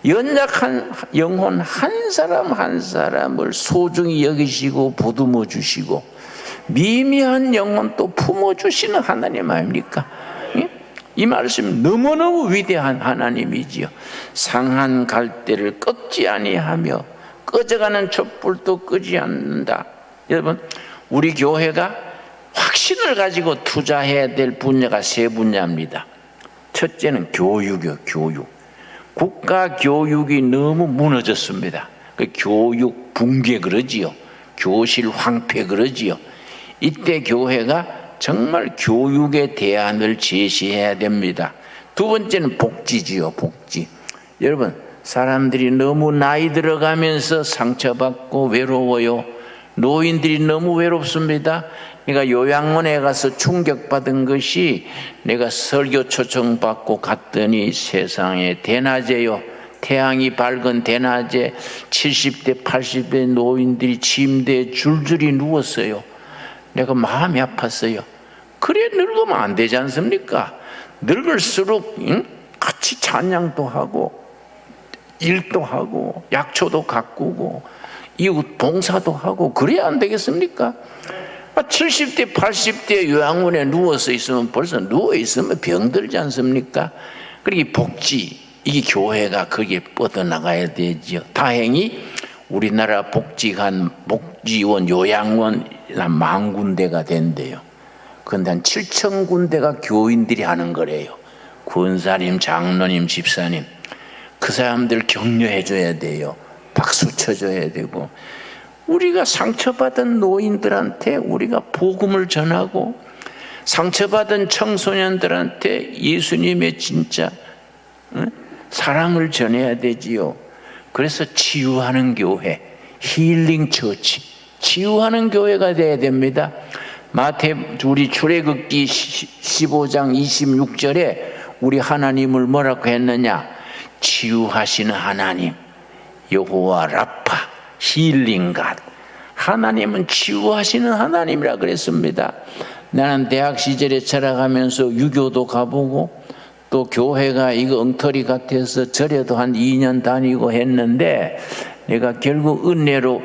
연약한 영혼 한 사람 한 사람을 소중히 여기시고 보듬어 주시고 미미한 영혼도 품어주시는 하나님 아닙니까? 이 말씀 너무너무 위대한 하나님이지요. 상한 갈대를 꺾지 아니하며 꺼져가는 촛불도 끄지 않는다. 여러분, 우리 교회가 확신을 가지고 투자해야 될 분야가 세 분야입니다. 첫째는 교육이요. 교육. 국가 교육이 너무 무너졌습니다. 그 교육 붕괴 그러지요. 교실 황폐 그러지요. 이때 교회가 정말 교육의 대안을 제시해야 됩니다. 두 번째는 복지지요. 복지. 여러분, 사람들이 너무 나이 들어가면서 상처받고 외로워요. 노인들이 너무 외롭습니다. 내가 요양원에 가서 충격받은 것이, 내가 설교 초청받고 갔더니 세상에 대낮에요, 태양이 밝은 대낮에 70대 80대 노인들이 침대에 줄줄이 누웠어요. 내가 마음이 아팠어요. 그래 늙으면 안 되지 않습니까? 늙을수록 같이 찬양도 하고 일도 하고 약초도 가꾸고 이웃 봉사도 하고 그래야 안 되겠습니까? 70대 80대 요양원에 누워서 있으면 벌써 누워있으면 병들지 않습니까? 그리고 복지, 이 교회가 거기에 뻗어나가야 되죠. 다행히 우리나라 복지원 요양원 한 10,000군데가 된대요. 그런데 한 7,000군데가 교인들이 하는 거래요. 권사님, 장로님, 집사님, 그 사람들 격려해 줘야 돼요. 박수 쳐줘야 되고, 우리가 상처받은 노인들한테 우리가 복음을 전하고, 상처받은 청소년들한테 예수님의 진짜 사랑을 전해야 되지요. 그래서 치유하는 교회, 힐링 처치, 치유하는 교회가 돼야 됩니다. 우리 출애굽기 15장 26절에 우리 하나님을 뭐라고 했느냐? 치유하시는 하나님, 여호와 라파, 힐링갓. 하나님은 치유하시는 하나님이라 그랬습니다. 나는 대학 시절에 자라가면서 유교도 가보고 또 교회가 이거 엉터리 같아서 절에도 한 2년 다니고 했는데, 내가 결국 은혜로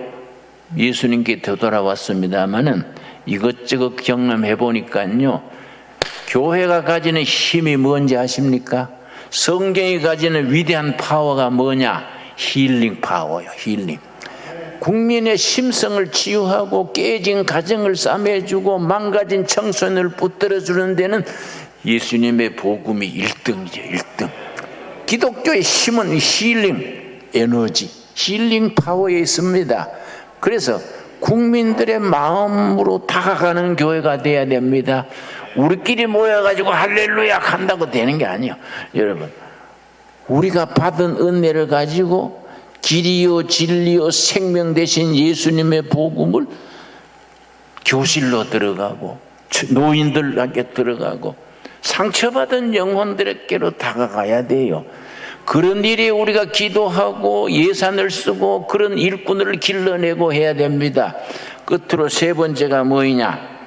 예수님께 되돌아왔습니다마는 이것저것 경험해 보니까요, 교회가 가지는 힘이 뭔지 아십니까? 성경이 가지는 위대한 파워가 뭐냐? 힐링 파워요. 힐링. 국민의 심성을 치유하고 깨진 가정을 싸매주고 망가진 청소년을 붙들어주는 데는 예수님의 복음이 1등이죠. 1등. 기독교의 힘은 힐링 에너지, 힐링 파워에 있습니다. 그래서 국민들의 마음으로 다가가는 교회가 돼야 됩니다. 우리끼리 모여가지고 할렐루야 한다고 되는 게 아니에요. 여러분, 우리가 받은 은혜를 가지고 길이요 진리요 생명 되신 예수님의 복음을 교실로 들어가고 노인들에게 들어가고 상처받은 영혼들에게로 다가가야 돼요. 그런 일에 우리가 기도하고 예산을 쓰고 그런 일꾼을 길러내고 해야 됩니다. 끝으로 세 번째가 뭐냐?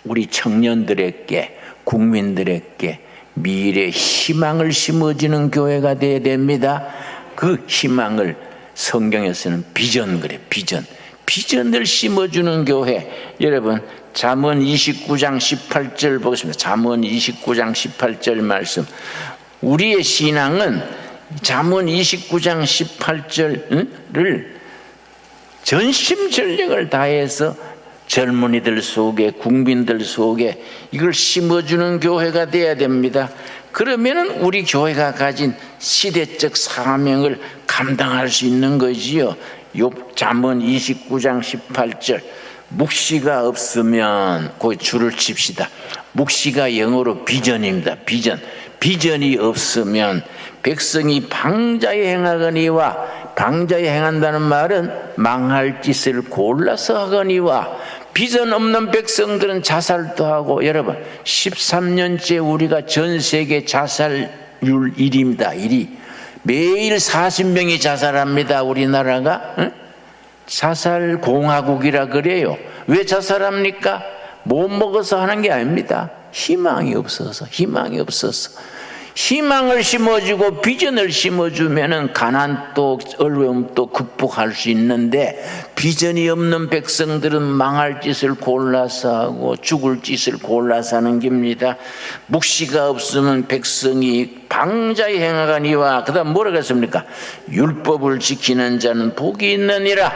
우리 청년들에게, 국민들에게 미래 희망을 심어주는 교회가 되어야 됩니다. 그 희망을 성경에서는 비전 그래, 비전을 심어주는 교회. 여러분, 잠언 29장 18절 보겠습니다. 잠언 29장 18절 말씀. 우리의 신앙은 잠언 29장 18절을 전심전력을 다해서 젊은이들 속에, 국민들 속에 이걸 심어주는 교회가 돼야 됩니다. 그러면 우리 교회가 가진 시대적 사명을 감당할 수 있는 거지요. 잠언 29장 18절. 묵시가 없으면 거기 줄을 칩시다. 묵시가 영어로 비전입니다. 비전이 없으면 백성이 방자에 행하거니와, 방자에 행한다는 말은 망할 짓을 골라서 하거니와, 비전 없는 백성들은 자살도 하고. 여러분, 13년째 우리가 전 세계 자살률 1위입니다. 1위. 매일 40명이 자살합니다. 우리나라가. 응? 자살 공화국이라 그래요. 왜 자살합니까? 못 먹어서 하는 게 아닙니다. 희망이 없어서. 희망을 심어주고 비전을 심어주면은 가난도 어려움도 극복할 수 있는데, 비전이 없는 백성들은 망할 짓을 골라서 하고 죽을 짓을 골라서 하는 겁니다. 묵시가 없으면 백성이 방자에 행하거니와, 그 다음 뭐라고 했습니까? 율법을 지키는 자는 복이 있느니라.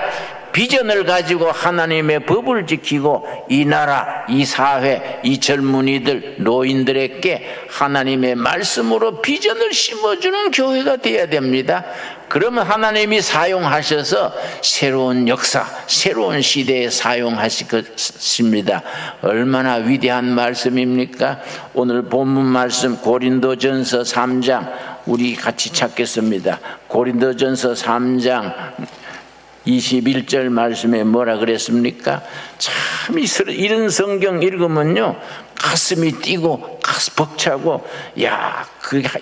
비전을 가지고 하나님의 법을 지키고 이 나라, 이 사회, 이 젊은이들, 노인들에게 하나님의 말씀으로 비전을 심어주는 교회가 되어야 됩니다. 그러면 하나님이 사용하셔서 새로운 역사, 새로운 시대에 사용하실 것입니다. 얼마나 위대한 말씀입니까? 오늘 본문 말씀 고린도전서 3장 우리 같이 찾겠습니다. 고린도전서 3장 21절 말씀에 뭐라 그랬습니까? 참 이런 성경 읽으면요 가슴이 뛰고 가슴 벅차고, 야,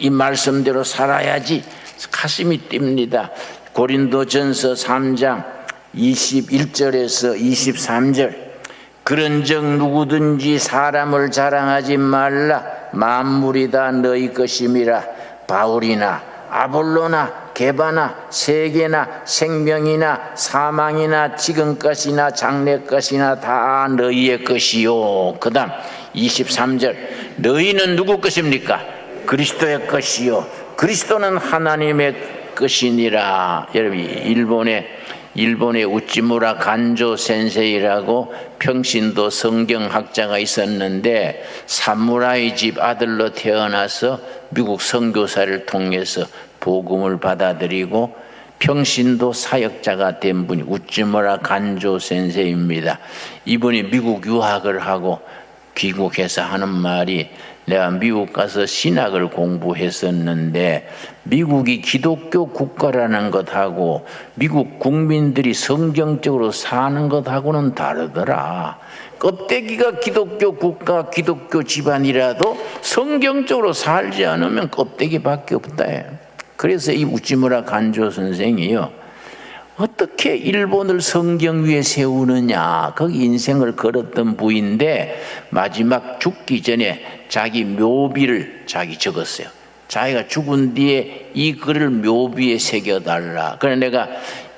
이 말씀대로 살아야지 가슴이 뜁니다. 고린도전서 3장 21절에서 23절. 그런즉 누구든지 사람을 자랑하지 말라. 만물이 다 너희 것임이라. 바울이나 아볼로나 게바나 세계나 생명이나 사망이나 지금 것이나 장래 것이나 다 너희의 것이요. 그 다음 23절. 너희는 누구 것입니까? 그리스도의 것이요. 그리스도는 하나님의 것이니라. 여러분, 일본의 우찌무라 간조 센세이라고 평신도 성경학자가 있었는데, 사무라이 집 아들로 태어나서 미국 선교사를 통해서 복음을 받아들이고 평신도 사역자가 된 분이 우찌무라 간조 센세이입니다. 이분이 미국 유학을 하고 귀국해서 하는 말이, 내가 미국 가서 신학을 공부했었는데 미국이 기독교 국가라는 것하고 미국 국민들이 성경적으로 사는 것하고는 다르더라. 껍데기가 기독교 국가, 기독교 집안이라도 성경적으로 살지 않으면 껍데기밖에 없다. 그래서 이 우찌무라 간조 선생이요, 어떻게 일본을 성경 위에 세우느냐, 거기 인생을 걸었던 부인데 마지막 죽기 전에 자기 묘비를 자기 적었어요. 자기가 죽은 뒤에 이 글을 묘비에 새겨달라. 그래서 내가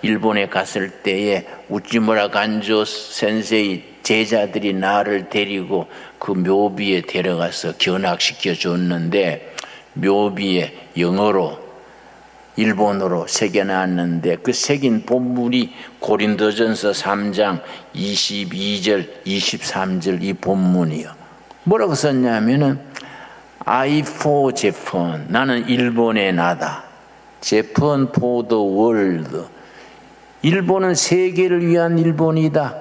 일본에 갔을 때에 우찌무라 간조 센세이 제자들이 나를 데리고 그 묘비에 데려가서 견학시켜 줬는데, 묘비에 영어로 일본어로 새겨놨는데 그 새긴 본문이 고린도전서 3장 22절 23절 이 본문이요. 뭐라고 썼냐면은 I for Japan, 나는 일본의 나다. Japan for the world, 일본은 세계를 위한 일본이다.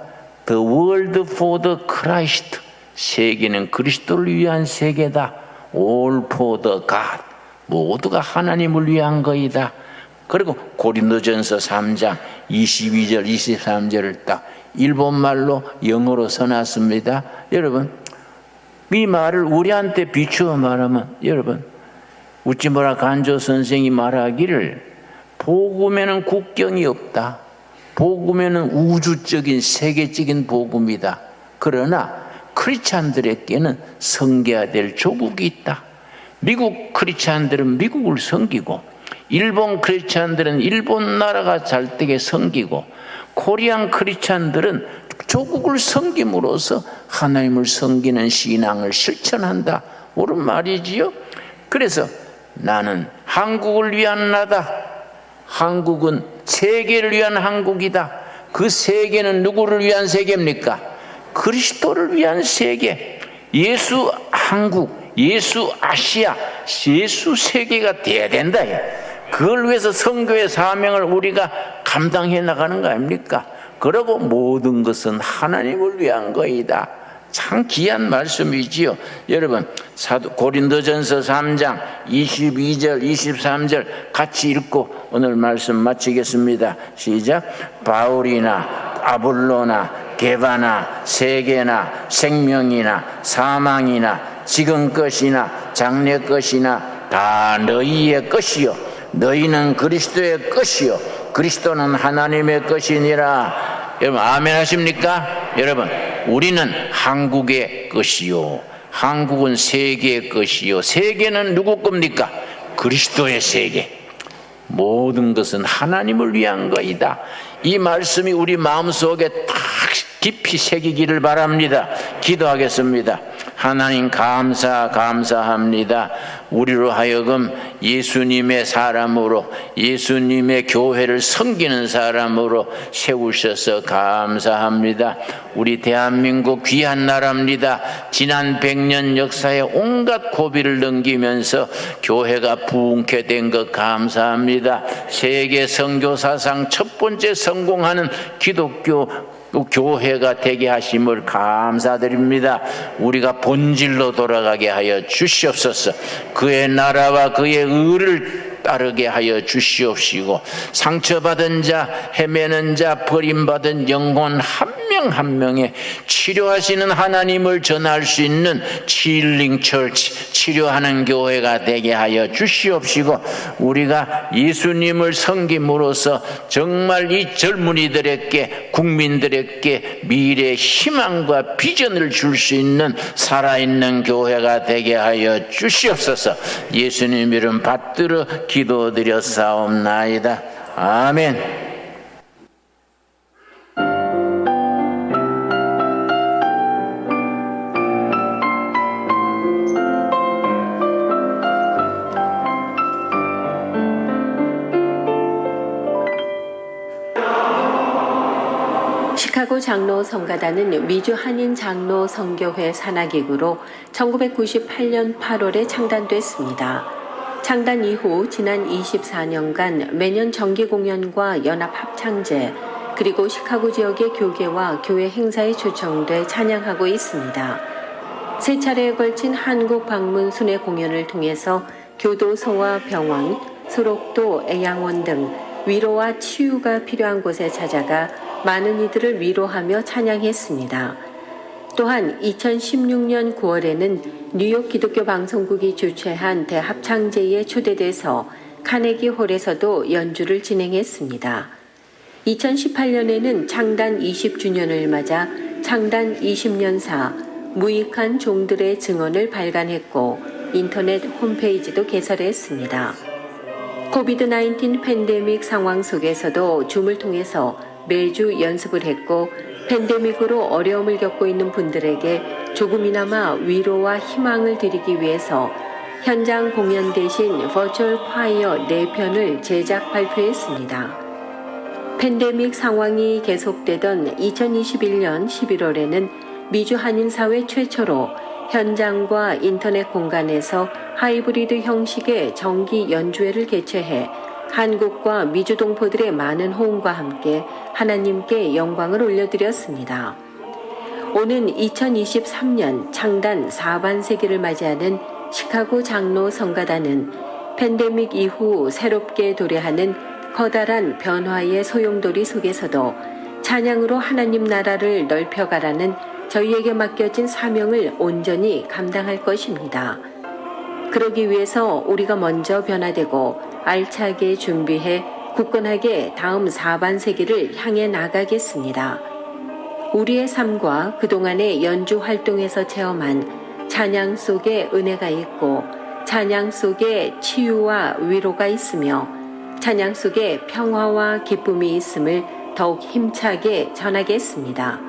The world for the Christ. 세계는 그리스도를 위한 세계다. All for the God. 모두가 하나님을 위한 거이다. 그리고 고린도전서 3장 22절 23절을 딱 일본말로 영어로 써놨습니다. 여러분, 이 말을 우리한테 비추어 말하면, 여러분, 우찌무라 간조 선생이 말하기를 복음에는 국경이 없다. 복음에는 우주적인 세계적인 복음이다. 그러나 크리스찬들에게는 섬겨야 될 조국이 있다. 미국 크리스찬들은 미국을 섬기고, 일본 크리스찬들은 일본 나라가 잘 되게 섬기고, 코리안 크리스찬들은 조국을 섬김으로써 하나님을 섬기는 신앙을 실천한다. 옳은 말이지요. 그래서 나는 한국을 위한 나다. 한국은 세계를 위한 한국이다. 그 세계는 누구를 위한 세계입니까? 그리스도를 위한 세계. 예수 한국, 예수 아시아, 예수 세계가 돼야 된다. 그걸 위해서 선교의 사명을 우리가 감당해 나가는 거 아닙니까? 그러고 모든 것은 하나님을 위한 거이다. 참 귀한 말씀이지요. 여러분, 고린도전서 3장 22절 23절 같이 읽고 오늘 말씀 마치겠습니다. 시작. 바울이나 아볼로나 게바나 세계나 생명이나 사망이나 지금 것이나 장래 것이나 다 너희의 것이요 너희는 그리스도의 것이요 그리스도는 하나님의 것이니라. 여러분 아멘 하십니까? 여러분, 우리는 한국의 것이요 한국은 세계의 것이요 세계는 누구 겁니까? 그리스도의 세계. 모든 것은 하나님을 위한 거이다. 이 말씀이 우리 마음속에 딱 깊이 새기기를 바랍니다. 기도하겠습니다. 하나님 감사합니다. 우리로 하여금 예수님의 사람으로 예수님의 교회를 섬기는 사람으로 세우셔서 감사합니다. 우리 대한민국 귀한 나라입니다. 지난 100년 역사에 온갖 고비를 넘기면서 교회가 부흥케 된 것 감사합니다. 세계 선교사상 첫 번째 성공하는 기독교 교회가 되게 하심을 감사드립니다. 우리가 본질로 돌아가게 하여 주시옵소서. 그의 나라와 그의 의를 따르게 하여 주시옵시고, 상처받은 자, 헤매는 자, 버림받은 영혼 한 명 한 명의 치료하시는 하나님을 전할 수 있는 힐링 처치, 치료하는 교회가 되게 하여 주시옵시고, 우리가 예수님을 섬김으로써 정말 이 젊은이들에게, 국민들에게 미래의 희망과 비전을 줄 수 있는 살아있는 교회가 되게 하여 주시옵소서. 예수님 이름 받들어 기도드려 사옵나이다. 아멘.
시카고 장로 성가단은 미주 한인 장로 선교회 산하기구로 1998년 8월에 창단됐습니다. 창단 이후 지난 24년간 매년 정기 공연과 연합 합창제, 그리고 시카고 지역의 교계와 교회 행사에 초청돼 찬양하고 있습니다. 세 차례에 걸친 한국 방문 순회 공연을 통해서 교도소와 병원, 소록도, 애양원 등 위로와 치유가 필요한 곳에 찾아가 많은 이들을 위로하며 찬양했습니다. 또한 2016년 9월에는 뉴욕 기독교 방송국이 주최한 대합창제에 초대돼서 카네기 홀에서도 연주를 진행했습니다. 2018년에는 창단 20주년을 맞아 창단 20년사 무익한 종들의 증언을 발간했고 인터넷 홈페이지도 개설했습니다. 코비드-19 팬데믹 상황 속에서도 줌을 통해서 매주 연습을 했고, 팬데믹으로 어려움을 겪고 있는 분들에게 조금이나마 위로와 희망을 드리기 위해서 현장 공연 대신 버추얼 콰이어 4편을 제작 발표했습니다. 팬데믹 상황이 계속되던 2021년 11월에는 미주 한인사회 최초로 현장과 인터넷 공간에서 하이브리드 형식의 정기 연주회를 개최해 한국과 미주 동포들의 많은 호응과 함께 하나님께 영광을 올려드렸습니다. 오는 2023년 창단 4반세기를 맞이하는 시카고 장로 성가단은 팬데믹 이후 새롭게 도래하는 커다란 변화의 소용돌이 속에서도 찬양으로 하나님 나라를 넓혀가라는 저희에게 맡겨진 사명을 온전히 감당할 것입니다. 그러기 위해서 우리가 먼저 변화되고 알차게 준비해 굳건하게 다음 4반세기를 향해 나가겠습니다. 우리의 삶과 그동안의 연주 활동에서 체험한 찬양 속에 은혜가 있고 찬양 속에 치유와 위로가 있으며 찬양 속에 평화와 기쁨이 있음을 더욱 힘차게 전하겠습니다.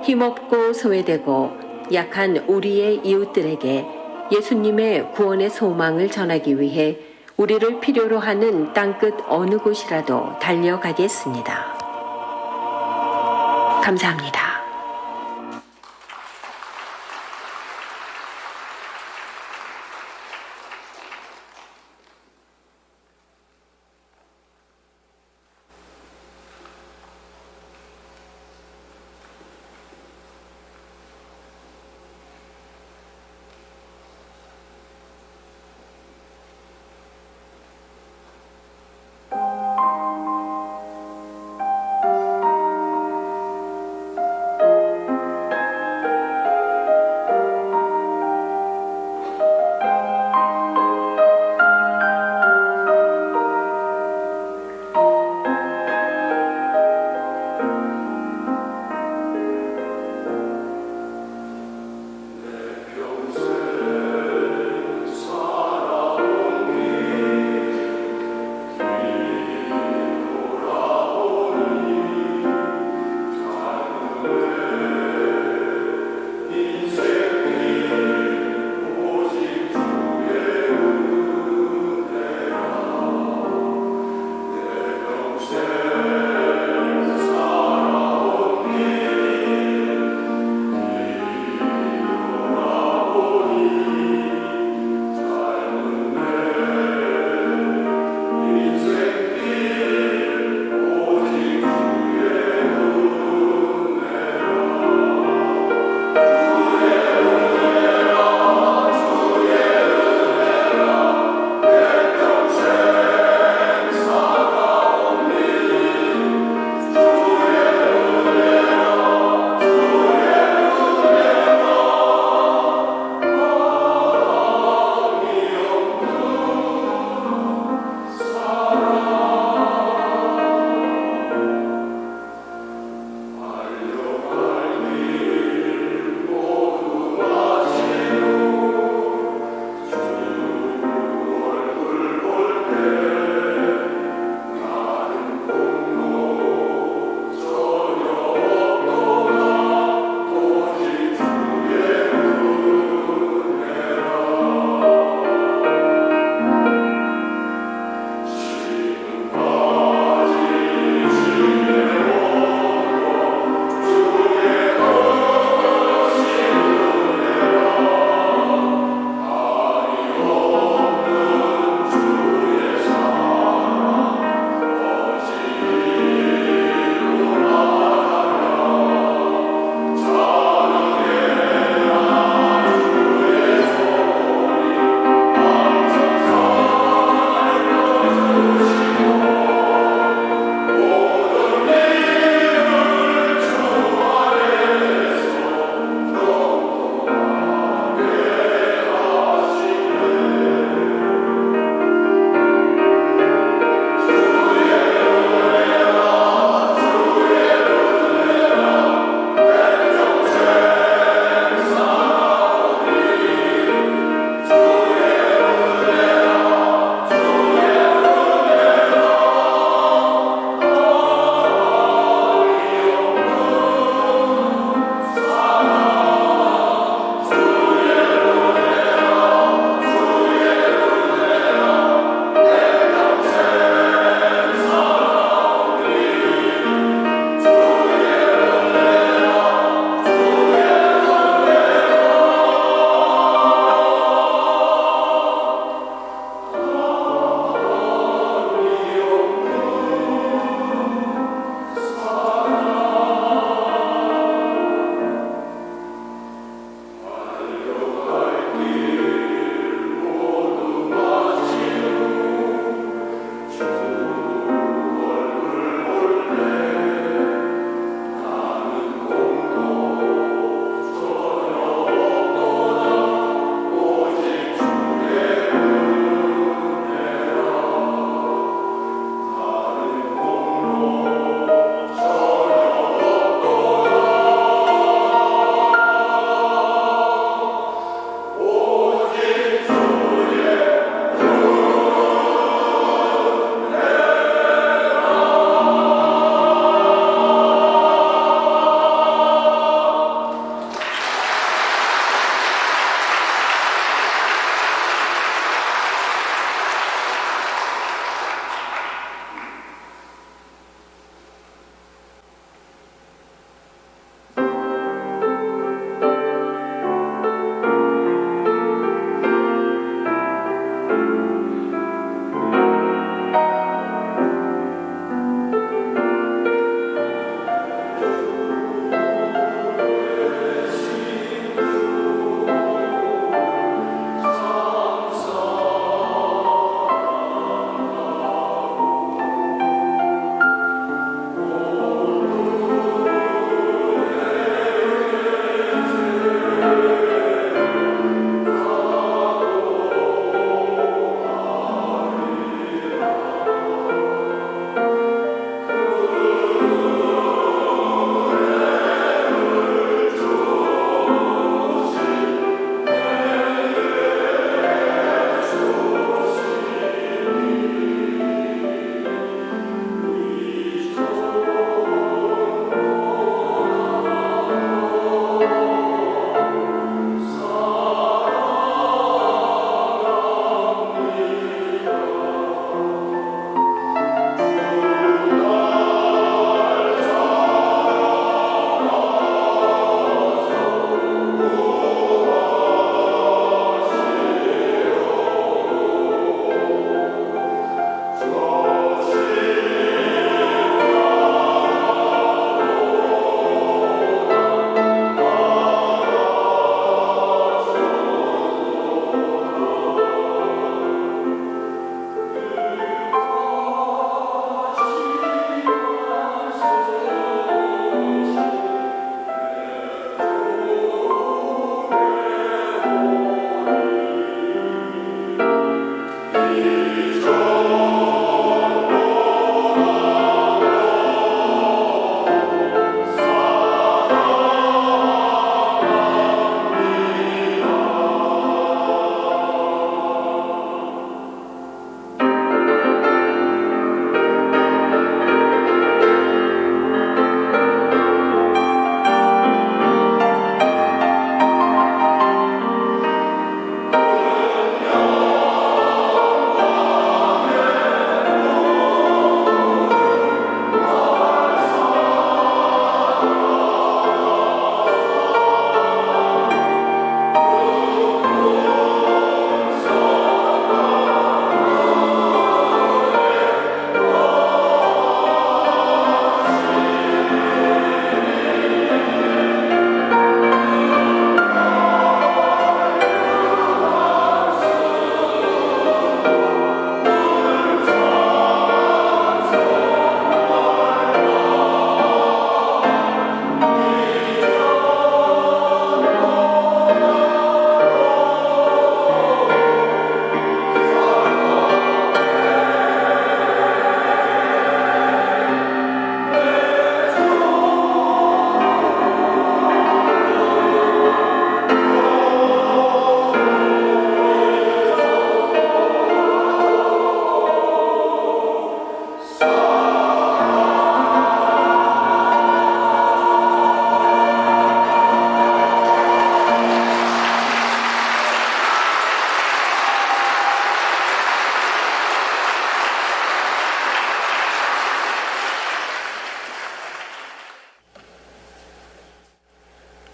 힘없고 소외되고 약한 우리의 이웃들에게 예수님의 구원의 소망을 전하기 위해 우리를 필요로 하는 땅끝 어느 곳이라도 달려가겠습니다. 감사합니다.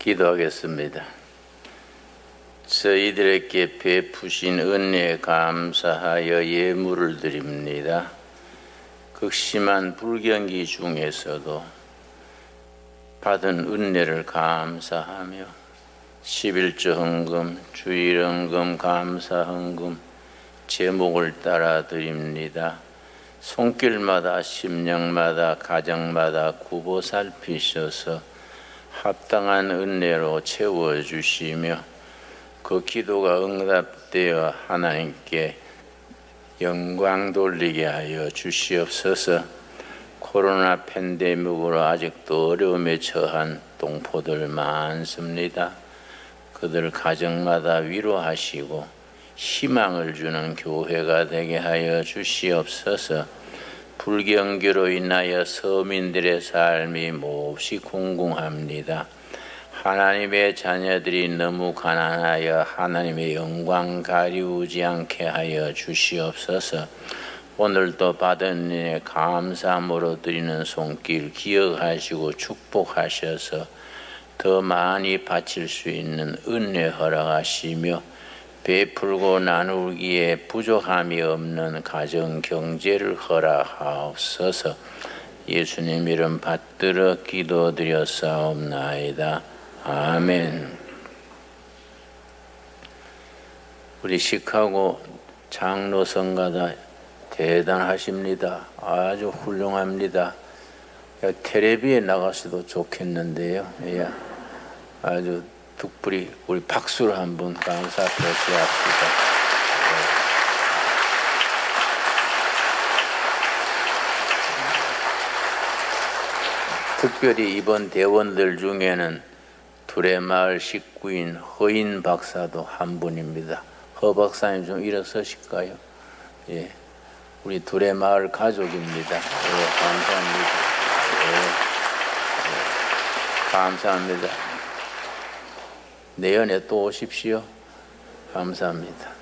기도하겠습니다. 저희들에게 베푸신 은혜에 감사하여 예물을 드립니다. 극심한 불경기 중에서도 받은 은혜를 감사하며 11조 헌금, 주일 헌금, 감사 헌금 제목을 따라 드립니다. 손길마다 심령마다 가정마다 굽어 살피셔서 합당한 은혜로 채워주시며 그 기도가 응답되어 하나님께 영광 돌리게 하여 주시옵소서. 코로나 팬데믹으로 아직도 어려움에 처한 동포들 많습니다. 그들 가정마다 위로하시고 희망을 주는 교회가 되게 하여 주시옵소서. 불경기로 인하여 서민들의 삶이 몹시 궁궁합니다. 하나님의 자녀들이 너무 가난하여 하나님의 영광 가리우지 않게 하여 주시옵소서. 오늘도 받은 은혜 감사함으로 드리는 손길 기억하시고 축복하셔서 더 많이 바칠 수 있는 은혜 허락하시며 베풀고 나누기에 부족함이 없는 가정 경제를 허락하옵소서. 예수님 이름 받들어 기도드렸사옵나이다. 아멘. 우리 시카고 장로 성가다 대단하십니다. 아주 훌륭합니다. 텔레비에 나가서도 좋겠는데요. 예. 아주 특별히 우리 박수를 한번 감사 표시합시다. 특별히 이번 대원들 중에는 두레마을 식구인 허인 박사도 한 분입니다. 허 박사님 좀 일어서실까요? 예, 우리 두레마을 가족입니다. 예, 감사합니다. 예, 감사합니다. 내년에 또 오십시오. 감사합니다.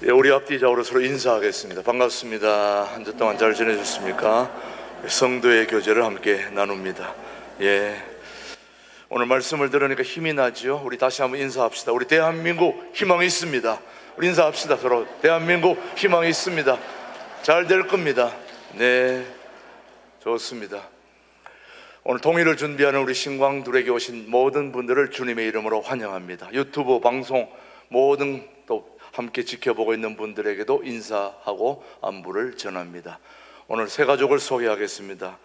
예, 우리 앞뒤좌우로 서로 인사하겠습니다. 반갑습니다. 한 주 동안 잘 지내셨습니까? 성도의 교제를 함께 나눕니다. 예, 오늘 말씀을 들으니까 힘이 나지요. 우리 다시 한번 인사합시다. 우리 대한민국 희망이 있습니다. 우리 인사합시다. 서로 대한민국 희망이 있습니다. 잘 될 겁니다. 네, 좋습니다. 오늘 동의를 준비하는 우리 신광둘에게 오신 모든 분들을 주님의 이름으로 환영합니다. 유튜브 방송 모든 또 함께 지켜보고 있는 분들에게도 인사하고 안부를 전합니다. 오늘 세 가족을 소개하겠습니다.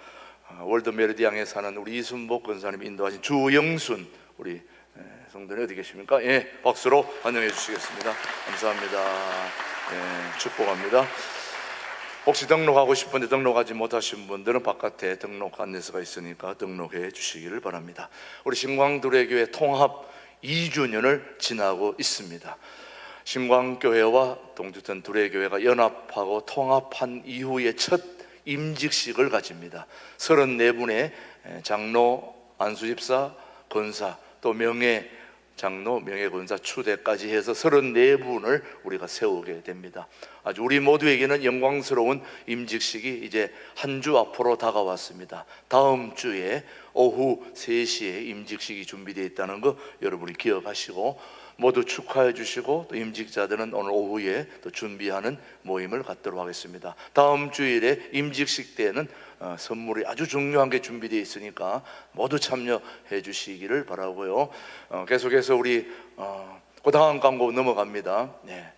월드 메리디앙에 사는 우리 이순복 권사님 인도하신 주영순 우리 성도님 어디 계십니까? 예, 박수로 환영해 주시겠습니다. 감사합니다. 예, 축복합니다. 혹시 등록하고 싶은데 등록하지 못하신 분들은 바깥에 등록 안내서가 있으니까 등록해 주시기를 바랍니다. 우리 신광두레교회 통합 2주년을 지나고 있습니다. 신광교회와 동주천 두레교회가 연합하고 통합한 이후에 첫 임직식을 가집니다. 34분의 장로, 안수집사, 권사, 또 명예 장로, 명예 권사 추대까지 해서 34분을 우리가 세우게 됩니다. 아주 우리 모두에게는 영광스러운 임직식이 이제 한 주 앞으로 다가왔습니다. 다음 주에 오후 3시에 임직식이 준비되어 있다는 거 여러분이 기억하시고 모두 축하해 주시고 또 임직자들은 오늘 오후에 또 준비하는 모임을 갖도록 하겠습니다. 다음 주일에 임직식 때는 선물이 아주 중요한 게 준비되어 있으니까 모두 참여해 주시기를 바라고요. 계속해서 우리 그 다음 광고 넘어갑니다. 네.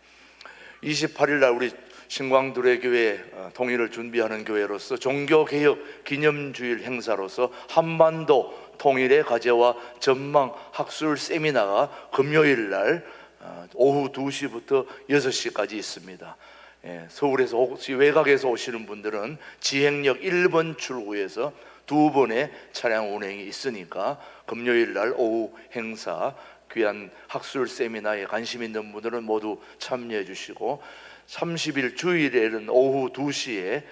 28일 날 우리 신광두레교회 통일을 준비하는 교회로서 종교개혁 기념주일 행사로서 한반도 통일의 과제와 전망 학술 세미나가 금요일 날 오후 2시부터 6시까지 있습니다. 예, 서울에서 혹시 외곽에서 오시는 분들은 지행역 1번 출구에서 2번의 차량 운행이 있으니까 금요일 날 오후 행사 귀한 학술 세미나에 관심 있는 분들은 모두 참여해 주시고 30일 주일에는 오후 2시에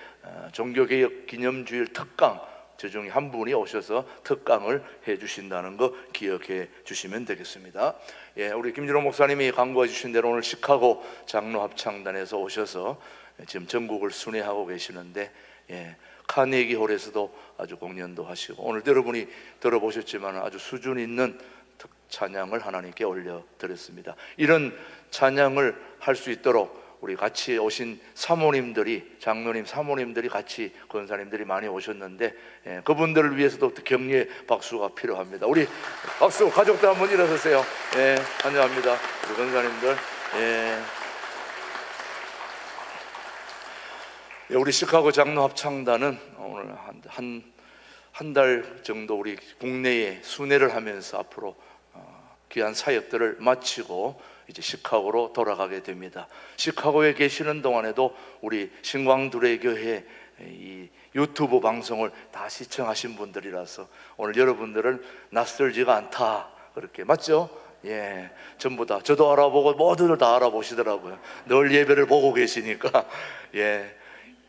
종교개혁 기념주일 특강 저 중에 한 분이 오셔서 특강을 해 주신다는 거 기억해 주시면 되겠습니다. 예, 우리 김진호 목사님이 강구해 주신 대로 오늘 시카고 장로 합창단에서 오셔서 지금 전국을 순회하고 계시는데 예, 카네기 홀에서도 아주 공연도 하시고, 오늘 여러분이 들어보셨지만 아주 수준 있는 찬양을 하나님께 올려드렸습니다. 이런 찬양을 할 수 있도록 우리 같이 오신 사모님들이, 장로님 사모님들이, 같이 권사님들이 많이 오셨는데, 그분들을 위해서도 격려의 박수가 필요합니다. 우리 박수, 가족들 한번 일어서세요. 환영합니다. 우리 권사님들. 우리 시카고 장로 합창단은 오늘 한 달 정도 우리 국내에 순회를 하면서 앞으로 귀한 사역들을 마치고 이제 시카고로 돌아가게 됩니다. 시카고에 계시는 동안에도 우리 신광두레교회 이 유튜브 방송을 다 시청하신 분들이라서 오늘 여러분들은 낯설지가 않다, 그렇게, 맞죠? 전부 다 저도 알아보고 모두들 다 알아보시더라고요. 늘 예배를 보고 계시니까.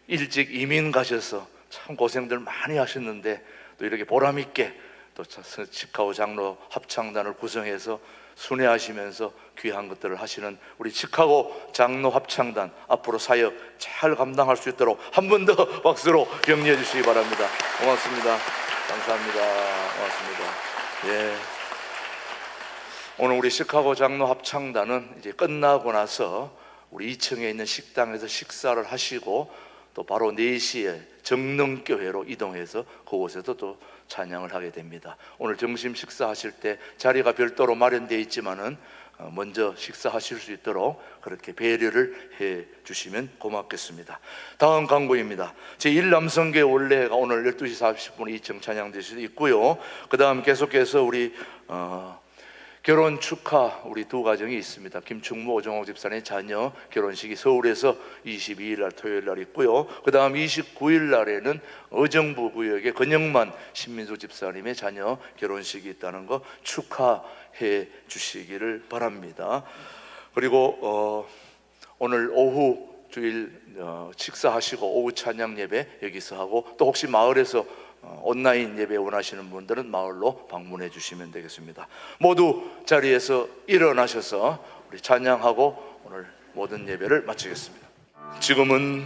일찍 이민 가셔서 참 고생들 많이 하셨는데 또 이렇게 보람 있게 또 시카고 장로 합창단을 구성해서 순회하시면서 귀한 것들을 하시는 우리 시카고 장로 합창단, 앞으로 사역 잘 감당할 수 있도록 한 번 더 박수로 격려해 주시기 바랍니다. 고맙습니다. 감사합니다. 고맙습니다. 오늘 우리 시카고 장로 합창단은 이제 끝나고 나서 우리 2층에 있는 식당에서 식사를 하시고 또 바로 4시에 정릉교회로 이동해서 그곳에서 또 찬양을 하게 됩니다. 오늘 점심 식사하실 때 자리가 별도로 마련되어 있지만은 먼저 식사하실 수 있도록 그렇게 배려를 해 주시면 고맙겠습니다. 다음 광고입니다. 제1남성교회 원래가 오늘 12시 40분에 2층 찬양될 수도 있고요. 그 다음 계속해서 우리 결혼 축하 우리 두 가정이 있습니다. 김충무 오정호 집사님의 자녀 결혼식이 서울에서 22일 날 토요일 날 있고요. 그 다음 29일 날에는 의정부 구역의 권영만 신민수 집사님의 자녀 결혼식이 있다는 거 축하해 주시기를 바랍니다. 그리고 오늘 오후 주일 식사하시고 오후 찬양 예배 여기서 하고, 또 혹시 마을에서 온라인 예배 원하시는 분들은 마을로 방문해 주시면 되겠습니다. 모두 자리에서 일어나셔서 우리 찬양하고 오늘 모든 예배를 마치겠습니다. 지금은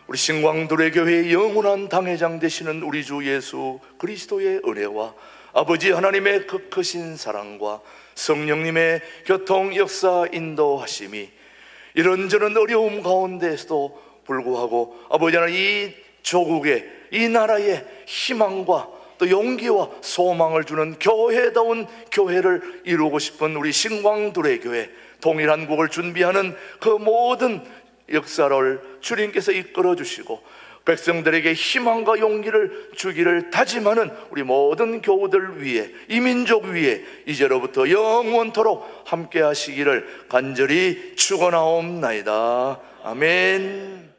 우리 신광두레교회의 영원한 당회장 되시는 우리 주 예수 그리스도의 은혜와 아버지 하나님의 크신 사랑과 성령님의 교통 역사 인도하심이 이런저런 어려움 가운데서도 불구하고 아버지 하나님 이 조국의, 이 나라의 희망과 또 용기와 소망을 주는 교회다운 교회를 이루고 싶은 우리 신광두레교회, 통일한국을 준비하는 그 모든 역사를 주님께서 이끌어 주시고 백성들에게 희망과 용기를 주기를 다짐하는 우리 모든 교우들 위해, 이 민족 위해 이제로부터 영원토록 함께 하시기를 간절히 축원하옵나이다. 아멘.